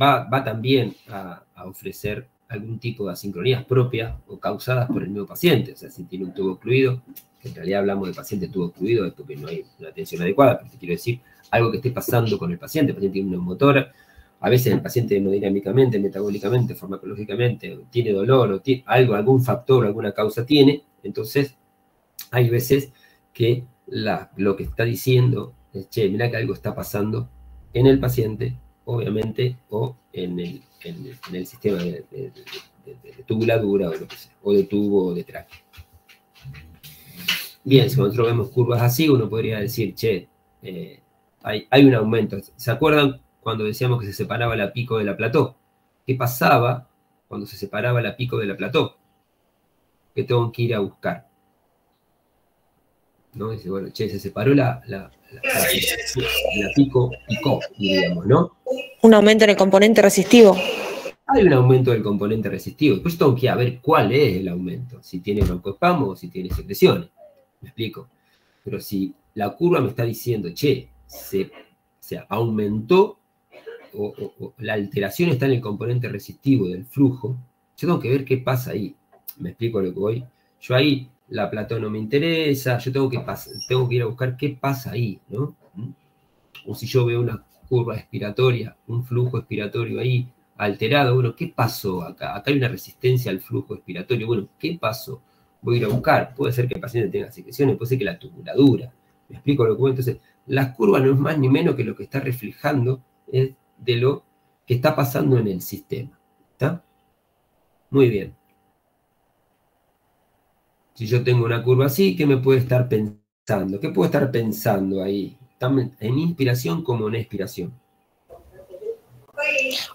va también a ofrecer algún tipo de asincronías propias o causadas por el mismo paciente. O sea, si tiene un tubo ocluido, que en realidad hablamos de paciente tubo ocluido, es porque no hay una atención adecuada, pero te quiero decir algo que esté pasando con el paciente tiene una neumotora, a veces el paciente hemodinámicamente, metabólicamente, farmacológicamente, tiene dolor o tiene algún factor, alguna causa tiene, entonces hay veces que lo que está diciendo es, che, mirá que algo está pasando en el paciente, obviamente, o en el sistema de tubuladura o lo que sea, o de tubo o de tráquea. Bien, si nosotros vemos curvas así, uno podría decir, che, hay un aumento. ¿Se acuerdan cuando decíamos que se separaba la pico de la plató? ¿Qué pasaba cuando se separaba la pico de la plató? Que tengo que ir a buscar. ¿No? Dice, bueno, che, se separó la pico, diríamos, ¿no? Un aumento en el componente resistivo. hay un aumento del componente resistivo. Después tengo que ir a ver cuál es el aumento, si tiene broncoespasmo o si tiene secreciones. ¿Me explico? Pero si la curva me está diciendo, che, se aumentó o la alteración está en el componente resistivo del flujo, yo tengo que ver qué pasa ahí. ¿Me explico lo que voy? Yo ahí, la Platón no me interesa, yo tengo que ir a buscar qué pasa ahí, ¿no? O si yo veo una curva expiratoria, un flujo expiratorio ahí alterado, bueno, ¿qué pasó acá? Acá hay una resistencia al flujo expiratorio, bueno, ¿qué pasó? Voy a ir a buscar, puede ser que el paciente tenga secreciones, puede ser que la tubuladura. ¿Me explico lo que voy? Entonces, la curva no es más ni menos que lo que está reflejando es de lo que está pasando en el sistema. ¿Está? Muy bien. Si yo tengo una curva así, ¿qué me puede estar pensando? ¿Qué puedo estar pensando ahí? En inspiración como en expiración.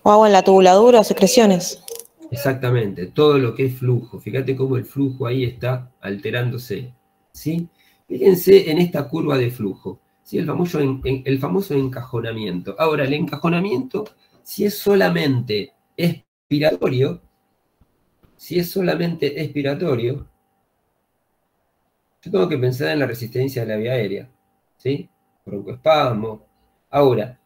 O agua en la tubuladura o secreciones. Exactamente, todo lo que es flujo. Fíjate cómo el flujo ahí está alterándose. ¿Sí? Fíjense en esta curva de flujo. ¿Sí? El famoso encajonamiento. Ahora, el encajonamiento, si es solamente expiratorio, yo tengo que pensar en la resistencia de la vía aérea. ¿Sí? Broncoespasmo. Ahora,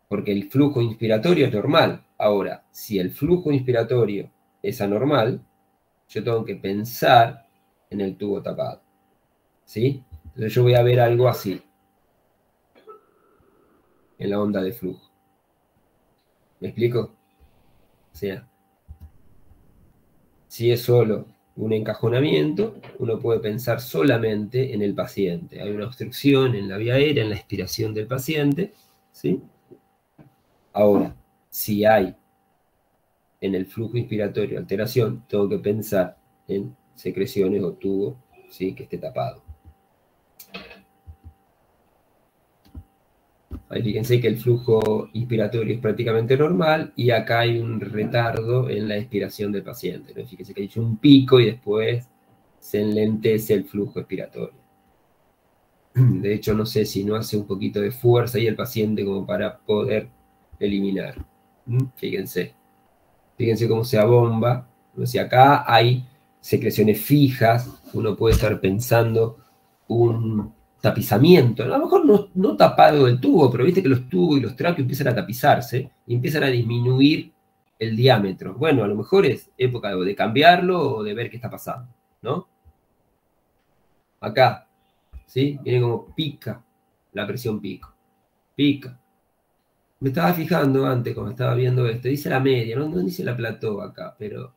porque el flujo inspiratorio es normal. Ahora, si el flujo inspiratorio es anormal, yo tengo que pensar en el tubo tapado. ¿Sí? Entonces yo voy a ver algo así en la onda de flujo. ¿Me explico? O sea, si es solo un encajonamiento, uno puede pensar solamente en el paciente. Hay una obstrucción en la vía aérea, en la expiración del paciente, ¿sí? Ahora, si hay en el flujo inspiratorio alteración, tengo que pensar en secreciones o tubo, ¿sí? Que esté tapado. Ahí fíjense que el flujo inspiratorio es prácticamente normal y acá hay un retardo en la expiración del paciente, ¿no? Fíjense que hay un pico y después se enlentece el flujo expiratorio. De hecho, no sé si no hace un poquito de fuerza ahí el paciente como para poder eliminar. Fíjense. Fíjense cómo se abomba. O sea, acá hay secreciones fijas. Uno puede estar pensando un tapizamiento. A lo mejor no tapado del tubo, pero viste que los tubos y los traqueos empiezan a tapizarse y empiezan a disminuir el diámetro. Bueno, a lo mejor es época de cambiarlo o de ver qué está pasando, ¿no? Acá, ¿sí? Miren cómo pica la presión pico. Pica. Me estaba fijando antes, cuando estaba viendo esto, dice la media, no dice la plató acá, pero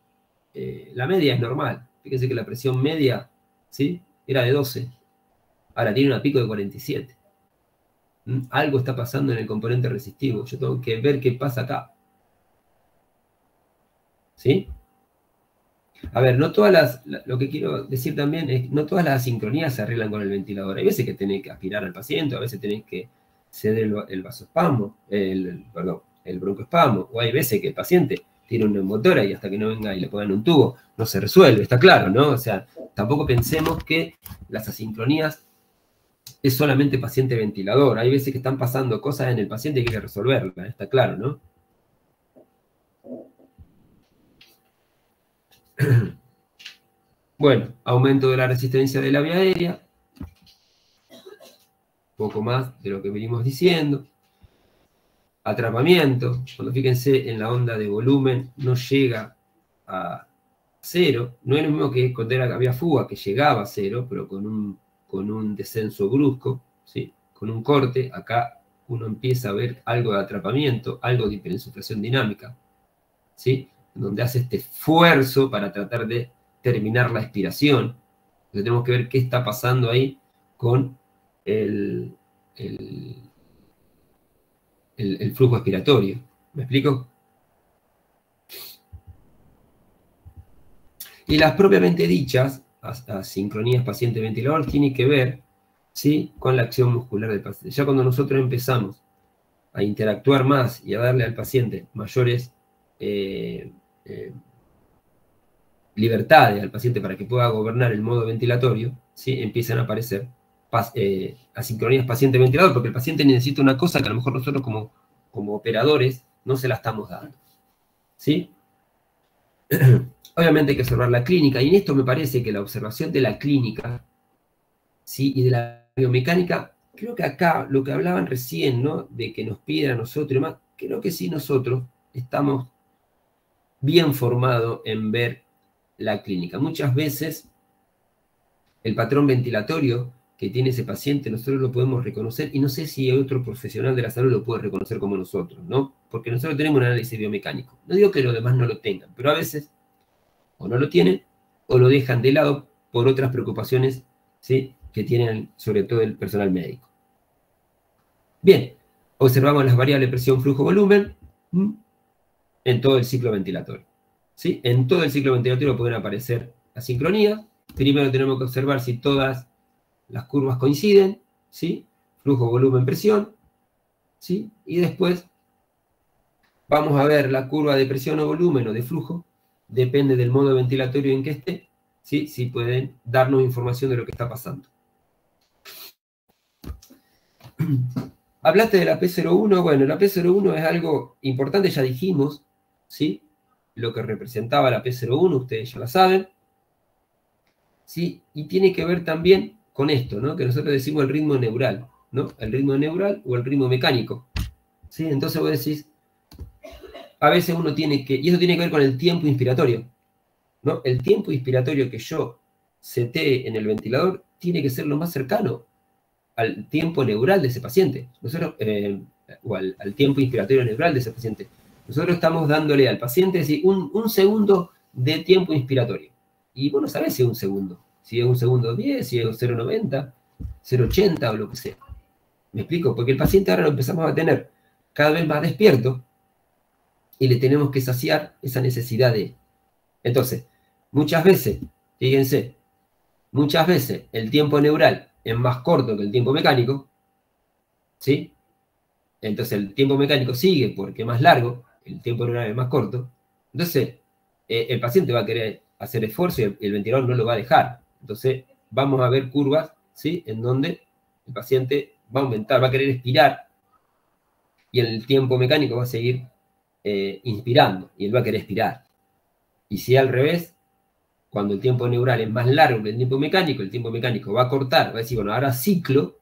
la media es normal. Fíjense que la presión media, ¿sí? Era de 12. Ahora tiene una pico de 47. Algo está pasando en el componente resistivo. Yo tengo que ver qué pasa acá. ¿Sí? A ver, no todas lo que quiero decir también es no todas las asincronías se arreglan con el ventilador. Hay veces que tenés que aspirar al paciente, a veces tenés que ceder el vasoespasmo, el broncoespasmo, o hay veces que el paciente tiene una neumotórax y hasta que no venga y le pongan un tubo, no se resuelve, está claro, ¿no? O sea, tampoco pensemos que las asincronías es solamente paciente ventilador. Hay veces que están pasando cosas en el paciente y hay que resolverlas, está claro, ¿no? Bueno, aumento de la resistencia de la vía aérea. Poco más de lo que venimos diciendo. Atrapamiento. Cuando fíjense en la onda de volumen no llega a 0. No es lo mismo que cuando había fuga, que llegaba a 0, pero con un descenso brusco, ¿sí? Con un corte. Acá uno empieza a ver algo de atrapamiento, algo de hiperinsuflación dinámica, ¿sí? Donde hace este esfuerzo para tratar de terminar la expiración. Entonces tenemos que ver qué está pasando ahí con el flujo expiratorio. ¿Me explico? Y las propiamente dichas asincronías paciente-ventilador tienen que ver, ¿sí? Con la acción muscular del paciente. Ya cuando nosotros empezamos a interactuar más y a darle al paciente mayores libertades al paciente para que pueda gobernar el modo ventilatorio, ¿sí? Empiezan a aparecer asincronías paciente-ventilador, porque el paciente necesita una cosa que a lo mejor nosotros como operadores no se la estamos dando, ¿sí? Obviamente hay que observar la clínica, y en esto me parece que la observación de la clínica, ¿sí? Y de la biomecánica, creo que acá, lo que hablaban recién, ¿no? De que nos piden a nosotros y demás, creo que sí nosotros estamos bien formados en ver la clínica. Muchas veces el patrón ventilatorio que tiene ese paciente nosotros lo podemos reconocer, y no sé si otro profesional de la salud lo puede reconocer como nosotros, ¿no? Porque nosotros tenemos un análisis biomecánico. No digo que los demás no lo tengan, pero a veces o no lo tienen o lo dejan de lado por otras preocupaciones, ¿sí? Que tienen sobre todo el personal médico. Bien, observamos las variables presión, flujo, volumen en todo el ciclo ventilatorio, ¿sí? En todo el ciclo ventilatorio pueden aparecer asincronías. Primero tenemos que observar si todas las curvas coinciden, ¿sí? Flujo, volumen, presión, ¿sí? Y después vamos a ver la curva de presión o volumen o de flujo, depende del modo ventilatorio en que esté, ¿sí? Si pueden darnos información de lo que está pasando. Hablaste de la P01, bueno, la P01 es algo importante, ya dijimos, ¿sí? Lo que representaba la P01, ustedes ya la saben, ¿sí? Y tiene que ver también con esto, ¿no? Que nosotros decimos el ritmo neural, ¿no? El ritmo neural o el ritmo mecánico, ¿sí? Entonces vos decís, a veces uno tiene que, y eso tiene que ver con el tiempo inspiratorio, ¿no? El tiempo inspiratorio que yo setee en el ventilador tiene que ser lo más cercano al tiempo neural de ese paciente, nosotros, o al tiempo inspiratorio neural de ese paciente. Nosotros estamos dándole al paciente, es decir, un segundo de tiempo inspiratorio. Y vos no sabés si es un segundo. Si es un segundo 10, si es 0,90, 0,80 o lo que sea. ¿Me explico? Porque el paciente ahora lo empezamos a tener cada vez más despierto y le tenemos que saciar esa necesidad de... Entonces, muchas veces, fíjense, muchas veces el tiempo neural es más corto que el tiempo mecánico, ¿sí? Entonces el tiempo mecánico sigue porque es más largo, el tiempo neural es más corto. Entonces, el paciente va a querer hacer esfuerzo y el ventilador no lo va a dejar. Entonces, vamos a ver curvas, ¿sí? En donde el paciente va a aumentar, va a querer expirar y el tiempo mecánico va a seguir inspirando y él va a querer expirar. Y si al revés, cuando el tiempo neural es más largo que el tiempo mecánico va a cortar, va a decir, bueno, ahora ciclo,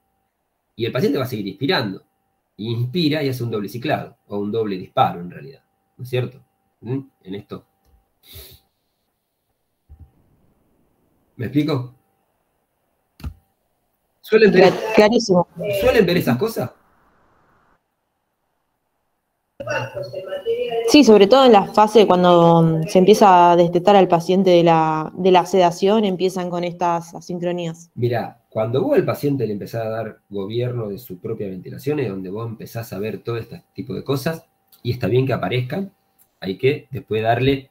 y el paciente va a seguir inspirando. Y inspira y hace un doble ciclado, o un doble disparo en realidad, ¿no es cierto? En esto. ¿Me explico? Clarísimo. ¿Suelen ver esas cosas? Sí, sobre todo en la fase cuando se empieza a destetar al paciente de la sedación, empiezan con estas asincronías. Mirá, cuando vos al paciente le empezás a dar gobierno de su propia ventilación, es donde vos empezás a ver todo este tipo de cosas, y está bien que aparezcan, hay que después darle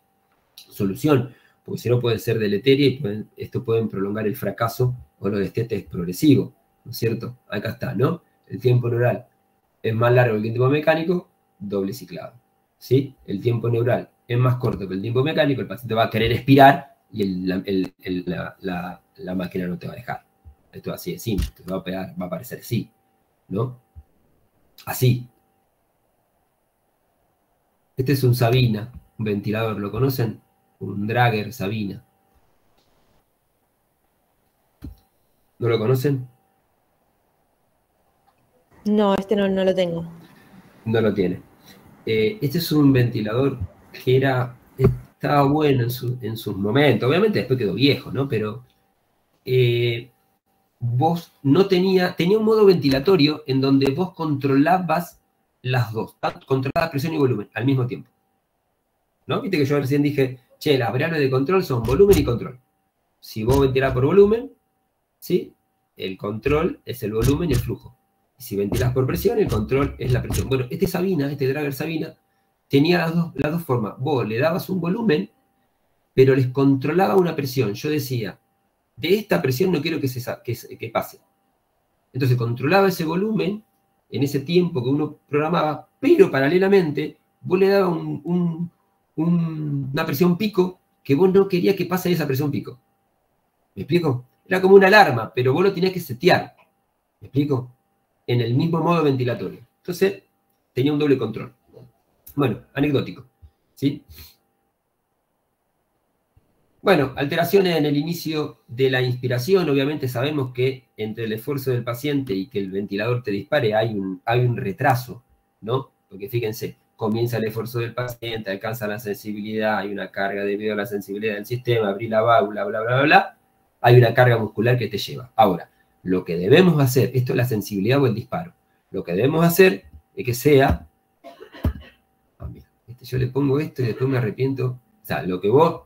solución, porque si no puede ser deleteria y esto pueden prolongar el fracaso o los destetes progresivos, ¿no es cierto? Acá está, ¿no? El tiempo neural es más largo que el tiempo mecánico, doble ciclado, ¿sí? El tiempo neural es más corto que el tiempo mecánico, el paciente va a querer expirar y la máquina no te va a dejar. Esto es así de simple, te va a pegar, va a aparecer así, ¿no? Así. Este es un Sabina, un ventilador, ¿lo conocen? Un Drager Sabina. ¿No lo conocen? No, este no lo tengo. No lo tiene. Este es un ventilador que estaba bueno en sus momentos. Obviamente después quedó viejo, ¿no? Pero vos no tenía un modo ventilatorio en donde vos controlabas las dos, controlabas presión y volumen al mismo tiempo. ¿No? Viste que yo recién dije, che, las variables de control son volumen y control. Si vos ventilás por volumen, ¿sí? El control es el volumen y el flujo. Y si ventilás por presión, el control es la presión. Bueno, este Drager Sabina, tenía las dos formas. Vos le dabas un volumen, pero les controlaba una presión. Yo decía, de esta presión no quiero que pase. Entonces controlaba ese volumen en ese tiempo que uno programaba, pero paralelamente vos le dabas una presión pico que vos no querías que pase esa presión pico. ¿Me explico? Era como una alarma, pero vos lo tenías que setear. ¿Me explico? En el mismo modo ventilatorio. Entonces, tenía un doble control. Bueno, anecdótico. ¿Sí? Bueno, alteraciones en el inicio de la inspiración. Obviamente sabemos que entre el esfuerzo del paciente y que el ventilador te dispare hay un retraso, ¿no? Porque fíjense, comienza el esfuerzo del paciente, alcanza la sensibilidad, hay una carga debido a la sensibilidad del sistema, abrir la válvula, bla, bla, bla, bla, hay una carga muscular que te lleva. Ahora, lo que debemos hacer, esto es la sensibilidad o el disparo, lo que debemos hacer es que sea, mira, yo le pongo esto y después me arrepiento, o sea, lo que vos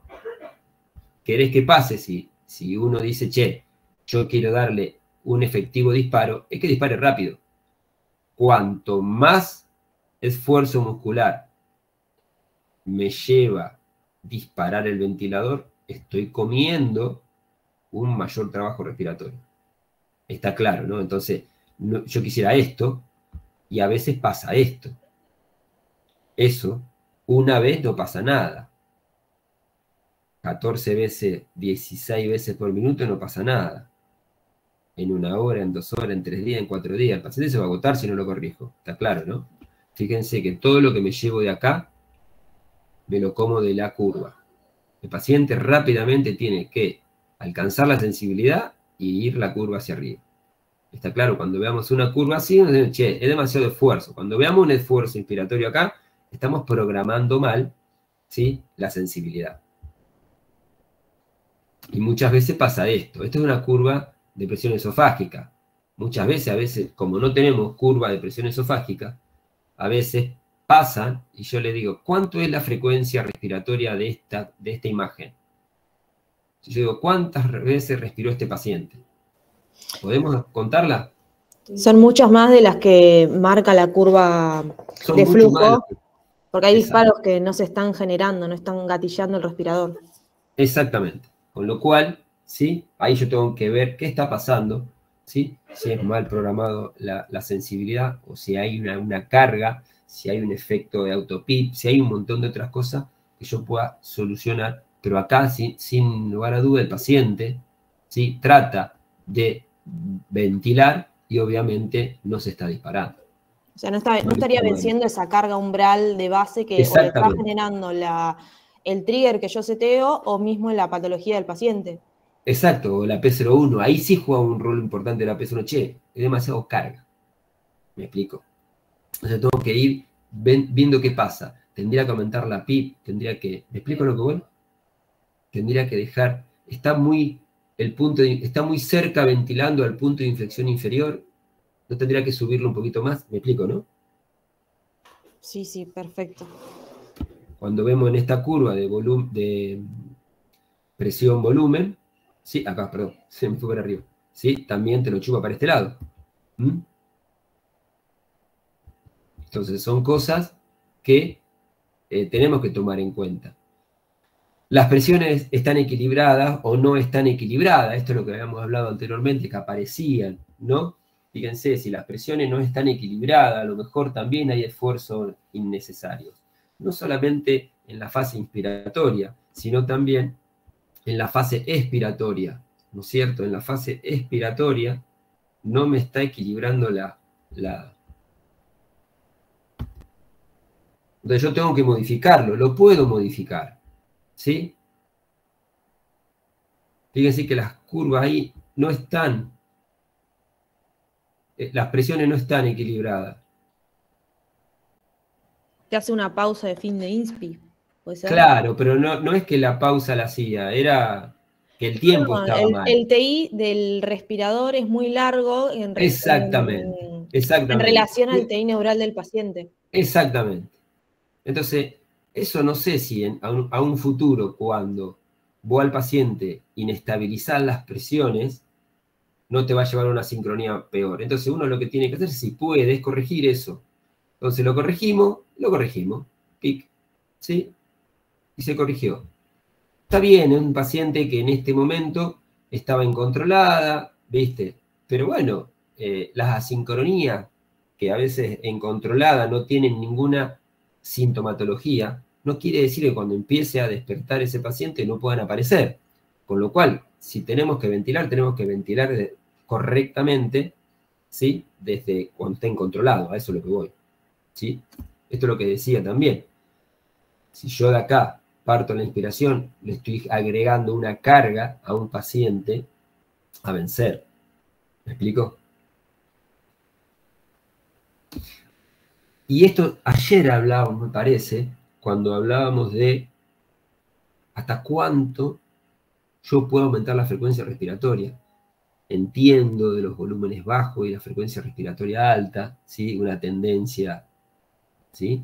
querés que pase si uno dice, che, yo quiero darle un efectivo disparo, es que dispare rápido. Cuanto más esfuerzo muscular me lleva disparar el ventilador, estoy comiendo un mayor trabajo respiratorio. Está claro, ¿no? Entonces, yo quisiera esto y a veces pasa esto. Eso, una vez no pasa nada. 14 veces, 16 veces por minuto no pasa nada. En 1 hora, en 2 horas, en 3 días, en 4 días. El paciente se va a agotar si no lo corrijo. Está claro, ¿no? Fíjense que todo lo que me llevo de acá, me lo como de la curva. El paciente rápidamente tiene que alcanzar la sensibilidad y ir la curva hacia arriba. Está claro, cuando veamos una curva así, che, es demasiado esfuerzo. Cuando veamos un esfuerzo inspiratorio acá, estamos programando mal, ¿sí?, la sensibilidad. Y muchas veces pasa esto. Esto es una curva de presión esofágica. Muchas veces, a veces, como no tenemos curva de presión esofágica, a veces pasan, y yo le digo, ¿cuánto es la frecuencia respiratoria de esta imagen? Yo digo, ¿cuántas veces respiró este paciente? ¿Podemos contarla? Son muchas más de las que marca la curva de flujo, porque hay disparos que no se están generando, no están gatillando el respirador. Exactamente. Con lo cual, ¿sí?, ahí yo tengo que ver qué está pasando, ¿sí?, si es mal programado la sensibilidad, o si hay una carga, si hay un efecto de autopip, si hay un montón de otras cosas que yo pueda solucionar. Pero acá, sin lugar a duda, el paciente, ¿sí?, trata de ventilar y obviamente no se está disparando. O sea, no estaría venciendo esa carga umbral de base que o le está generando el trigger que yo seteo o mismo la patología del paciente. Exacto, o la P01. Ahí sí juega un rol importante la P01. Che, es demasiado carga. ¿Me explico? Entonces tengo que ir viendo qué pasa. Tendría que aumentar la PIP, tendría que... ¿Me explico lo que voy? Tendría que dejar... Está muy cerca ventilando al punto de inflexión inferior. ¿No tendría que subirlo un poquito más? ¿Me explico, no? Sí, sí, perfecto. Cuando vemos en esta curva de presión-volumen, sí, acá, perdón, se me fue para arriba, sí, también te lo chupa para este lado. Entonces son cosas que tenemos que tomar en cuenta. Las presiones están equilibradas o no están equilibradas, esto es lo que habíamos hablado anteriormente, que aparecían, ¿no? Fíjense, si las presiones no están equilibradas, a lo mejor también hay esfuerzos innecesarios. No solamente en la fase inspiratoria, sino también en la fase expiratoria, ¿no es cierto? En la fase expiratoria no me está equilibrando Entonces yo tengo que modificarlo, lo puedo modificar, ¿sí? Fíjense que las curvas ahí no están, las presiones no están equilibradas. Te hace una pausa de fin de inspi, ¿puede ser? Claro, pero no es que la pausa la hacía, era que el tiempo estaba mal. El TI del respirador es muy largo en relación al TI neural del paciente. Exactamente. Entonces, eso no sé si a un futuro, cuando vos al paciente inestabilizar las presiones, no te va a llevar a una sincronía peor. Entonces, uno lo que tiene que hacer, si puede, es corregir eso. Entonces, lo corregimos, pic, ¿sí? Y se corrigió. Está bien, es un paciente que en este momento estaba incontrolada, ¿viste? Pero bueno, las asincronías, que a veces incontroladas no tienen ninguna sintomatología, no quiere decir que cuando empiece a despertar ese paciente no puedan aparecer. Con lo cual, si tenemos que ventilar correctamente, ¿sí?, desde cuando esté incontrolado, a eso es lo que voy, ¿sí? Esto es lo que decía también. Si yo de acá parto la inspiración, le estoy agregando una carga a un paciente a vencer. ¿Me explico? Y esto ayer hablábamos, me parece, cuando hablábamos de hasta cuánto yo puedo aumentar la frecuencia respiratoria. Entiendo de los volúmenes bajos y la frecuencia respiratoria alta, ¿sí? Una tendencia, ¿sí?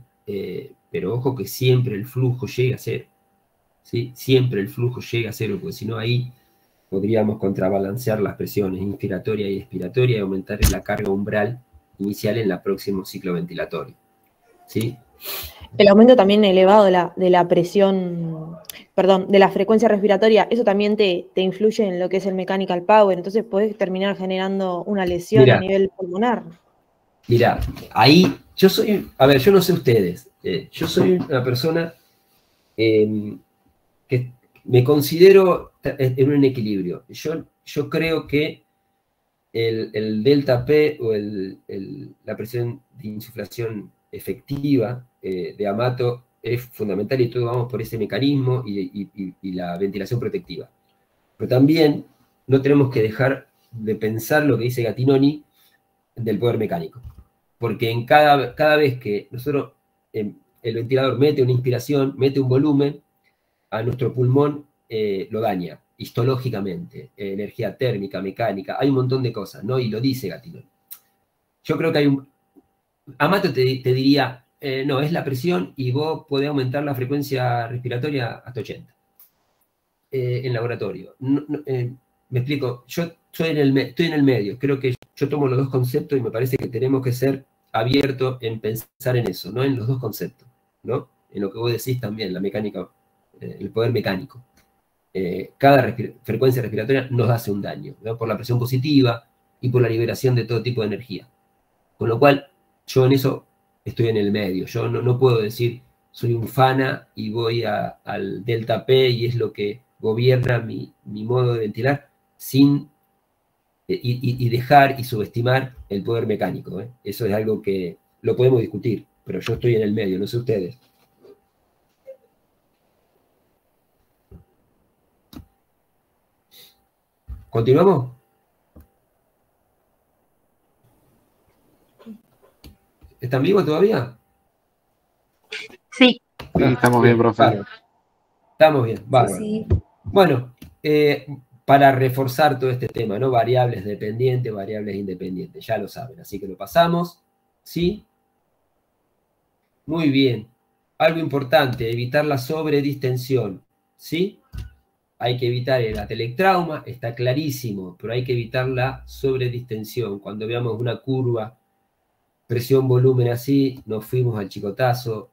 Pero ojo que siempre el flujo llega a cero, ¿sí? Siempre el flujo llega a cero, porque si no ahí podríamos contrabalancear las presiones inspiratoria y expiratoria y aumentar la carga umbral inicial en el próximo ciclo ventilatorio, ¿sí? El aumento también elevado de la presión, perdón, de la frecuencia respiratoria, eso también te influye en lo que es el mechanical power, entonces puedes terminar generando una lesión a nivel pulmonar. Mira, ahí yo soy, a ver, yo no sé ustedes, yo soy una persona que me considero en un equilibrio. Yo creo que el delta P o la presión de insuflación efectiva de Amato es fundamental y todos vamos por ese mecanismo y la ventilación protectiva. Pero también no tenemos que dejar de pensar lo que dice Gattinoni del poder mecánico. Porque en cada vez que nosotros, el ventilador mete una inspiración, mete un volumen, a nuestro pulmón lo daña, histológicamente, energía térmica, mecánica, hay un montón de cosas, ¿no? Y lo dice Gattinoni. Yo creo que hay un... Amato te diría, no, es la presión y vos podés aumentar la frecuencia respiratoria hasta 80. En laboratorio. Me explico, yo estoy en el medio, creo que yo tomo los dos conceptos y me parece que tenemos que ser abiertos en pensar en eso, ¿no? En los dos conceptos, ¿no? En lo que vos decís también, la mecánica, el poder mecánico. Cada frecuencia respiratoria nos hace un daño, ¿no? Por la presión positiva y por la liberación de todo tipo de energía. Con lo cual, yo en eso estoy en el medio. Yo no puedo decir, soy un fana y voy al delta P y es lo que gobierna mi modo de ventilar, sin y dejar y subestimar el poder mecánico. Eso es algo que lo podemos discutir, pero yo estoy en el medio, no sé ustedes. ¿Continuamos? ¿Están vivos todavía? Sí. Sí, estamos bien, profe. Bárbaro. Estamos bien, bárbaro. Sí. Bueno, para reforzar todo este tema, ¿no? Variables dependientes, variables independientes, ya lo saben, así que lo pasamos, ¿sí? Muy bien. Algo importante, evitar la sobredistensión, ¿sí? Hay que evitar el atelectrauma, está clarísimo, pero hay que evitar la sobredistensión. Cuando veamos una curva, presión-volumen así, nos fuimos al chicotazo,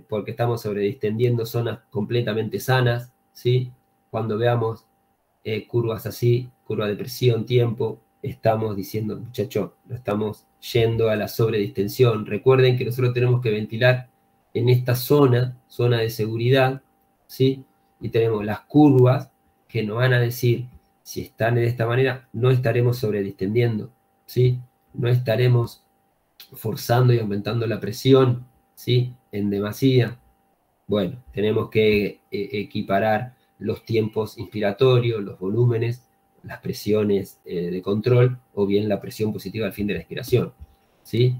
porque estamos sobredistendiendo zonas completamente sanas, ¿sí? Cuando veamos curvas así, curva de presión, tiempo, estamos diciendo, muchachos, no estamos yendo a la sobredistensión. Recuerden que nosotros tenemos que ventilar en esta zona de seguridad, ¿sí? Y tenemos las curvas que nos van a decir, si están de esta manera, no estaremos sobredistendiendo, ¿sí? No estaremos forzando y aumentando la presión, ¿sí? En demasía. Bueno, tenemos que equiparar los tiempos inspiratorios, los volúmenes, las presiones de control, o bien la presión positiva al fin de la expiración, ¿sí?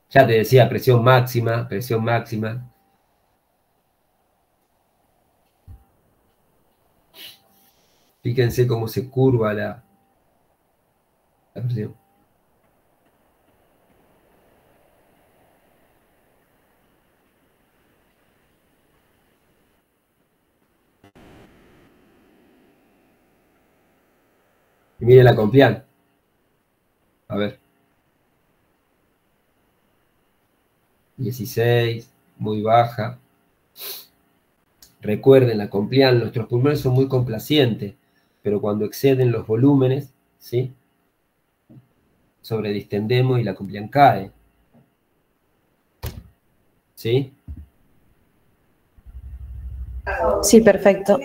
Ya te decía, presión máxima, presión máxima. Fíjense cómo se curva la presión. Y miren la compliant. A ver. 16, muy baja. Recuerden, la compliant, nuestros pulmones son muy complacientes, pero cuando exceden los volúmenes, ¿sí? Sobredistendemos y la compliant cae. ¿Sí? Sí, perfecto.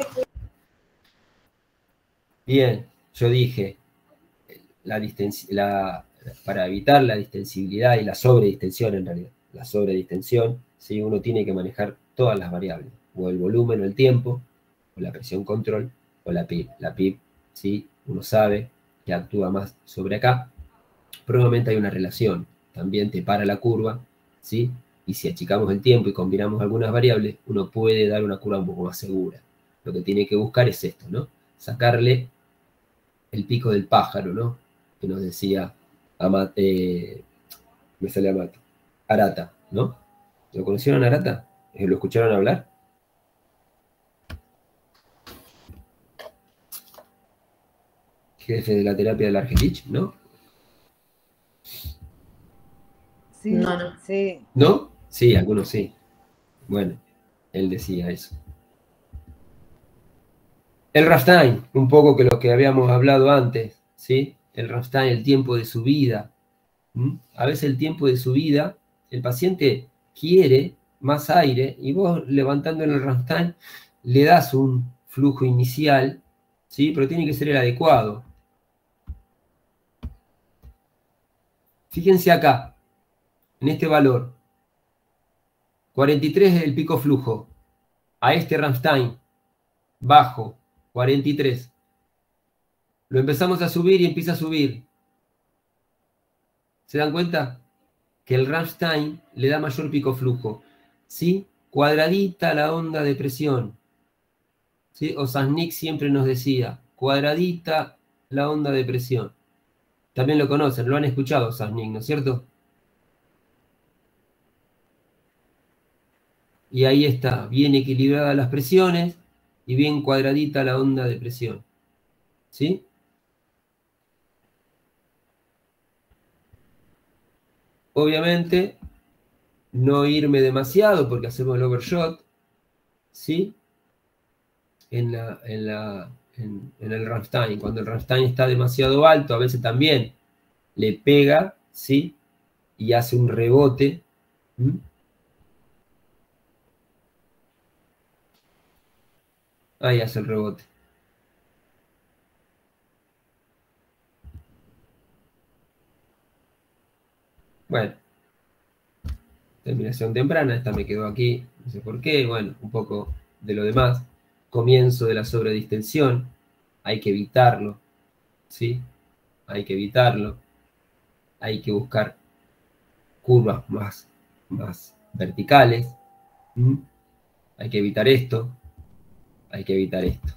Bien, yo dije, para evitar la distensibilidad y la sobredistensión en realidad. La sobredistensión, ¿sí? Uno tiene que manejar todas las variables, o el volumen o el tiempo, o la presión control, o la PIB. La PIB, ¿sí? Uno sabe que actúa más sobre acá. Probablemente hay una relación, también te para la curva, ¿sí? Y si achicamos el tiempo y combinamos algunas variables, uno puede dar una curva un poco más segura. Lo que tiene que buscar es esto, ¿no? Sacarle el pico del pájaro, ¿no? Que nos decía me sale Amato. Arata, ¿no? ¿Lo conocieron a Arata? ¿Lo escucharon hablar? Jefe de la terapia del Argerich, ¿no? Sí, No. sí. ¿No? Sí, algunos sí. Bueno, él decía eso. El Rammstein, un poco que lo que habíamos hablado antes, ¿sí? El Rammstein, el tiempo de su vida. A veces el tiempo de su vida, el paciente quiere más aire y vos levantando en el Rammstein le das un flujo inicial, ¿sí? Pero tiene que ser el adecuado. Fíjense acá, en este valor. 43 es el pico flujo. A este Rammstein, bajo, 43. Lo empezamos a subir y empieza a subir. ¿Se dan cuenta? Que el Rammstein le da mayor pico flujo. ¿Sí? Cuadradita la onda de presión. ¿Sí? O Sasnik siempre nos decía, cuadradita la onda de presión. También lo conocen, lo han escuchado Sasnik, ¿no es cierto? Y ahí está, bien equilibradas las presiones y bien cuadradita la onda de presión. ¿Sí? Obviamente, no irme demasiado porque hacemos el overshot, ¿sí? En el Rammstein. Cuando el Rammstein está demasiado alto, a veces también le pega, ¿sí? Y hace un rebote. Ahí hace el rebote. Bueno. Terminación temprana, esta me quedó aquí, no sé por qué, bueno, un poco de lo demás. Comienzo de la sobredistensión, hay que evitarlo, ¿sí? Hay que evitarlo. Hay que buscar curvas más verticales. Hay que evitar esto. Hay que evitar esto.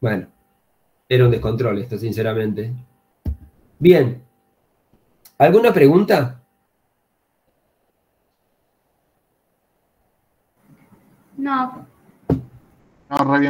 Bueno, era un descontrol esto, sinceramente. Bien. ¿Alguna pregunta? No. No, re bien.